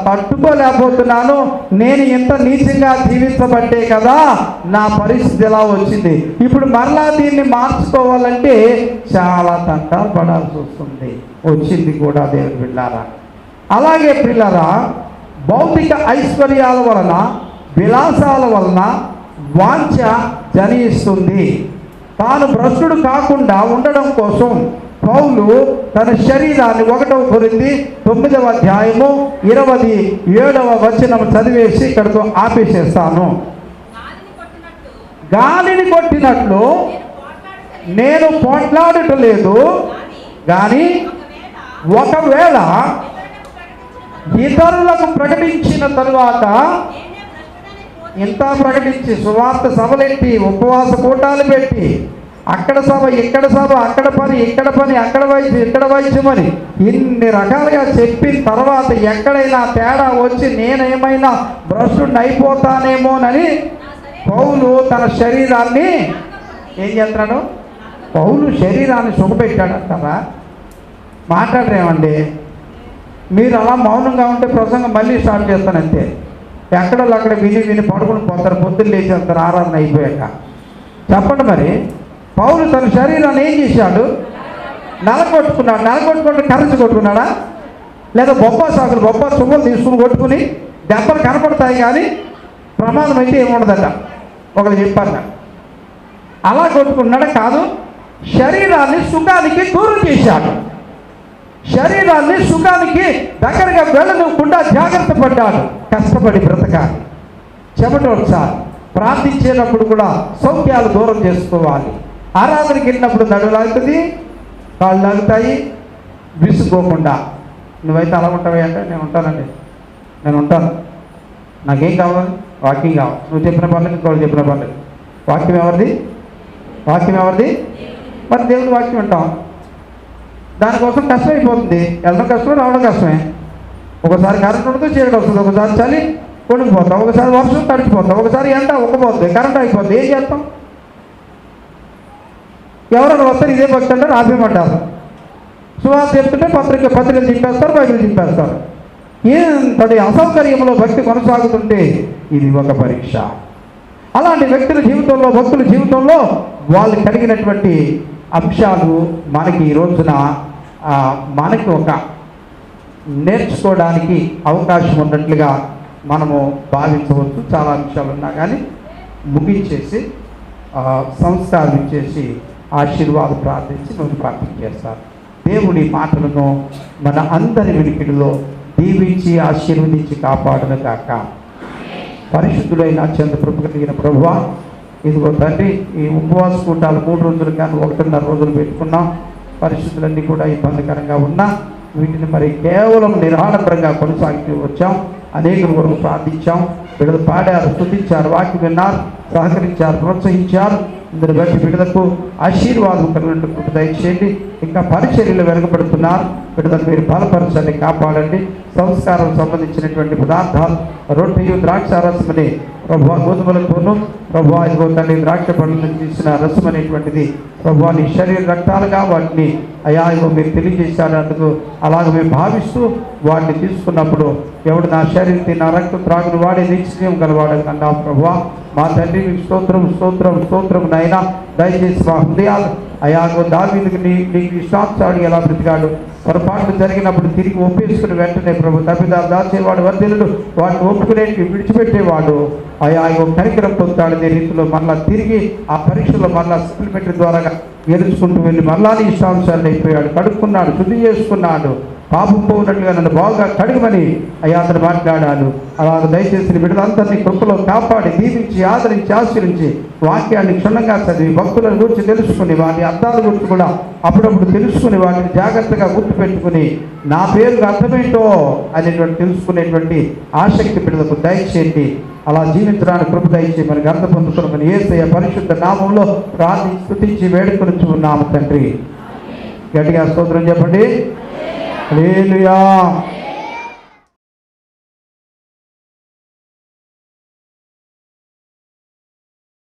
తట్టుకోలేకపోతున్నాను, నేను ఇంత నీచంగా జీవించబట్టే కదా నా పరిస్థితి ఎలా వచ్చింది, ఇప్పుడు మరలా దీన్ని మార్చుకోవాలంటే చాలా తంటాలు పడాల్సి వచ్చింది కూడా. దేవుని బిడ్డలారా, అలాగే పిల్లరా, భౌతిక ఐశ్వర్యాల వలన, విలాసాల వలన వాంఛ జనిస్తుంది. తాను భ్రష్టుడు కాకుండా ఉండడం కోసం పౌలు తన శరీరాన్ని 1 కొరింథీ 9వ అధ్యాయము 27వ వచనం చదివేసి ఇక్కడితో ఆపేసేస్తాను. గాలిని కొట్టినట్లు నేను పోట్లాడటలేదు, కానీ ఒకవేళ ఇతరులకు ప్రకటించిన తరువాత ఇంత ప్రకటించి సువార్త సభలెట్టి ఉపవాస కూటాలు పెట్టి అక్కడ సభ ఇక్కడ సభ, అక్కడ పని ఇక్కడ పని, అక్కడ వైద్యం ఇక్కడ వైద్యమని ఇన్ని రకాలుగా చెప్పిన తర్వాత ఎక్కడైనా తేడా వచ్చి నేనేమైనా భ్రష్టుడిని అయిపోతానేమోనని పౌలు తన శరీరాన్ని ఏం చేస్తున్నాడు? పౌలు శరీరాన్ని సుఖపెట్టాడు అంటారా? మాట్లాడరేమండి? మీరు అలా మౌనంగా ఉంటే ప్రసంగం మళ్ళీ స్టార్ట్ చేస్తాను అంతే. ఎక్కడో అక్కడ విని విని పడుకుని పోతారు, పొద్దున్న లేచి వెళ్తారు ఆరాధన అయిపోయాక. చెప్పండి మరి, పౌలు తన శరీరాన్ని ఏం చేశాడు? నలగొట్టుకున్నాడు. నలగొట్టుకుంటే కర్రచి కొట్టుకున్నాడా? లేదా బొబ్బా చువ్వలు తీసుకుని కొట్టుకుని దెబ్బలు కనపడతాయి కానీ ప్రమాదం అయితే ఏముండదట ఒకరు చెప్పారు. అలా కొట్టుకున్నాడా? కాదు, శరీరాన్ని సుఖానికి దూరం చేశాడు. శరీరాన్ని సుఖానికి దగ్గరగా వెళ్ళనివ్వకుండా జాగ్రత్త పడ్డాడు. కష్టపడి బ్రతకాలి, చెమటోడ్చాలి, ప్రార్థించేటప్పుడు కూడా సౌఖ్యాలు దూరం చేసుకోవాలి. ఆరాధనకి వెళ్ళినప్పుడు నడువు లాగుతుంది, కాళ్ళు లాగుతాయి, విసుకోకుండా. నువ్వైతే అలా ఉంటావే అంటే నేను ఉంటానండి, నేను ఉంటాను, నాకేం కావాలి? వాక్యం కావాలి. నువ్వు చెప్పిన పర్లేదు, ఇంకోళ్ళు చెప్పిన పర్లేదు. వాక్యం ఎవరిది? వాక్యం ఎవరిది? మరి దేవుని వాక్యం వింటాం. దానికోసం కష్టం అయిపోతుంది. వెళ్ళడం కష్టమే, రావడం కష్టమే. ఒకసారి కరెంట్ ఉండదు, చీకటి వస్తుంది, ఒకసారి చలి కొనుక్కుపోతాం, ఒకసారి వర్షం తడిచిపోతాం, ఒకసారి ఎండ ఉక్కపోతుంది, కరెంట్ అయిపోతుంది. ఏం చేస్తాం? ఎవరైనా వస్తారు ఇదే భక్తి అంటారు, ఆపేయమంటారు. సువార్త చెప్తుంటే పత్రికలు చింపేస్తారు, బైబిల్ చింపేస్తారు. ఏంటంటే అసౌకర్యంలో భక్తి కొనసాగుతుంటే ఇది ఒక పరీక్ష. అలాంటి వ్యక్తుల జీవితంలో, భక్తుల జీవితంలో వాళ్ళు కలిగినటువంటి అంశాలు మనకి ఈ రోజున మనకి ఒక నేర్చుకోవడానికి అవకాశం ఉన్నట్లుగా మనము భావించవచ్చు. చాలా అంశాలు ఉన్నా కానీ ముగించేసి సంస్కారం ఇచ్చేసి ఆశీర్వాదం ప్రార్థించి నువ్వు ప్రార్థన చేస్తారు. దేవుడి మాటలను మన అందరి వినికిడిలో దీవించి ఆశీర్వదించి కాపాడును కాక. పరిశుద్ధులైన అత్యంత కృప కలిగిన ప్రభువా, ఇదిగో తండ్రి, ఈ ఉపవాస కూటాలు 3 రోజులు కానీ 1.5 రోజులు పెట్టుకున్నాం. పరిస్థితులన్నీ కూడా ఇబ్బందికరంగా ఉన్నా వీటిని మరి కేవలం నిరాడంబరంగా కొనసాగుతూ వచ్చాం. అనేకుల కొరకు ప్రార్థించాం, బిడ్డలు పాడారు, స్తుతించారు, వాక్యం విన్నారు, సహకరించారు, ప్రోత్సహించారు. ఇందుని బట్టి బిడ్డలకు ఆశీర్వాదం కలిగినట్టు కృప దయచేయండి. ఇంకా పరిచర్యలు వెనకబడుతున్నారు, బిడ్డలను మీరు బలపరచండి, కాపాడండి. సంస్కారం సంబంధించినటువంటి పదార్థాలు, రొట్టెయు ద్రాక్షారసమని ప్రభువా, గోధుమలతోనూ ప్రభువా, ఇదిగో తండ్రి ద్రాక్ష పండ్ల నుంచి తీసిన రసం అనేటువంటిది ప్రభువా నీ శరీర రక్తాలుగా వాటిని అయా ఇగో మీరు తెలియజేశారు. అందుకు అలాగ మేము భావిస్తూ వాటిని తీసుకున్నప్పుడు ఎవడు నా శరీరం నా రక్తం త్రాగుని వాడే నిశ్చయం గలవాడని అన్నావు ప్రభువా. మా తండ్రి మీకు స్తోత్రం స్తోత్రం స్తోత్రం నైనా. దయచేసి మా హృదయాలు అయాగో దావీదుకు నీకు ఇష్టానుసారుడు ఎలా బ్రతికాడు, పొరపాట్లు జరిగినప్పుడు తిరిగి ఒప్పేసుకుని వెంటనే ప్రభు తప్పిదాలు దాచేవాడు వర్ధిల్లుడు, వాటిని ఒప్పుకునేటివి విడిచిపెట్టేవాడు అయాగో కనికరం పొందుతాడు. అదే రీతిలో మళ్ళా తిరిగి ఆ పరీక్షలో మళ్ళా సప్లిమెంటరీ ద్వారా గెలుచుకుంటూ వెళ్ళి మళ్ళా నీ ఇష్టానుసారుడు అయిపోయాడు. కడుక్కున్నాడు, శుద్ధి చేసుకున్నాడు, పాపం పోయినట్లుగా నన్ను బాగా కడుగుమని అతను మాట్లాడాను. అలాగ దయచేసి బిడ్డలందరినీ కృపలో కాపాడి దీవించి ఆదరించి ఆశ్రయించి వాక్యాన్ని క్షుణ్ణంగా చదివి భక్తులను గురించి తెలుసుకుని వాటి అర్థాల గురించి కూడా అప్పుడప్పుడు తెలుసుకుని వాటిని జాగ్రత్తగా గుర్తుపెట్టుకుని నా పేరుకు అర్థమేంటో అనేటువంటి తెలుసుకునేటువంటి ఆసక్తి బిడ్డలకు దయచేయండి. అలా జీవించడానికి కృప దయచేసి మనకి అర్థం పొందుకున్నామని యేసయ్య పరిశుద్ధ నామంలో ప్రార్థించి స్తుతించి వేడుకొని ఉన్నాము తండ్రి. గట్టిగా స్తోత్రం చెప్పండి. హల్లెలూయా.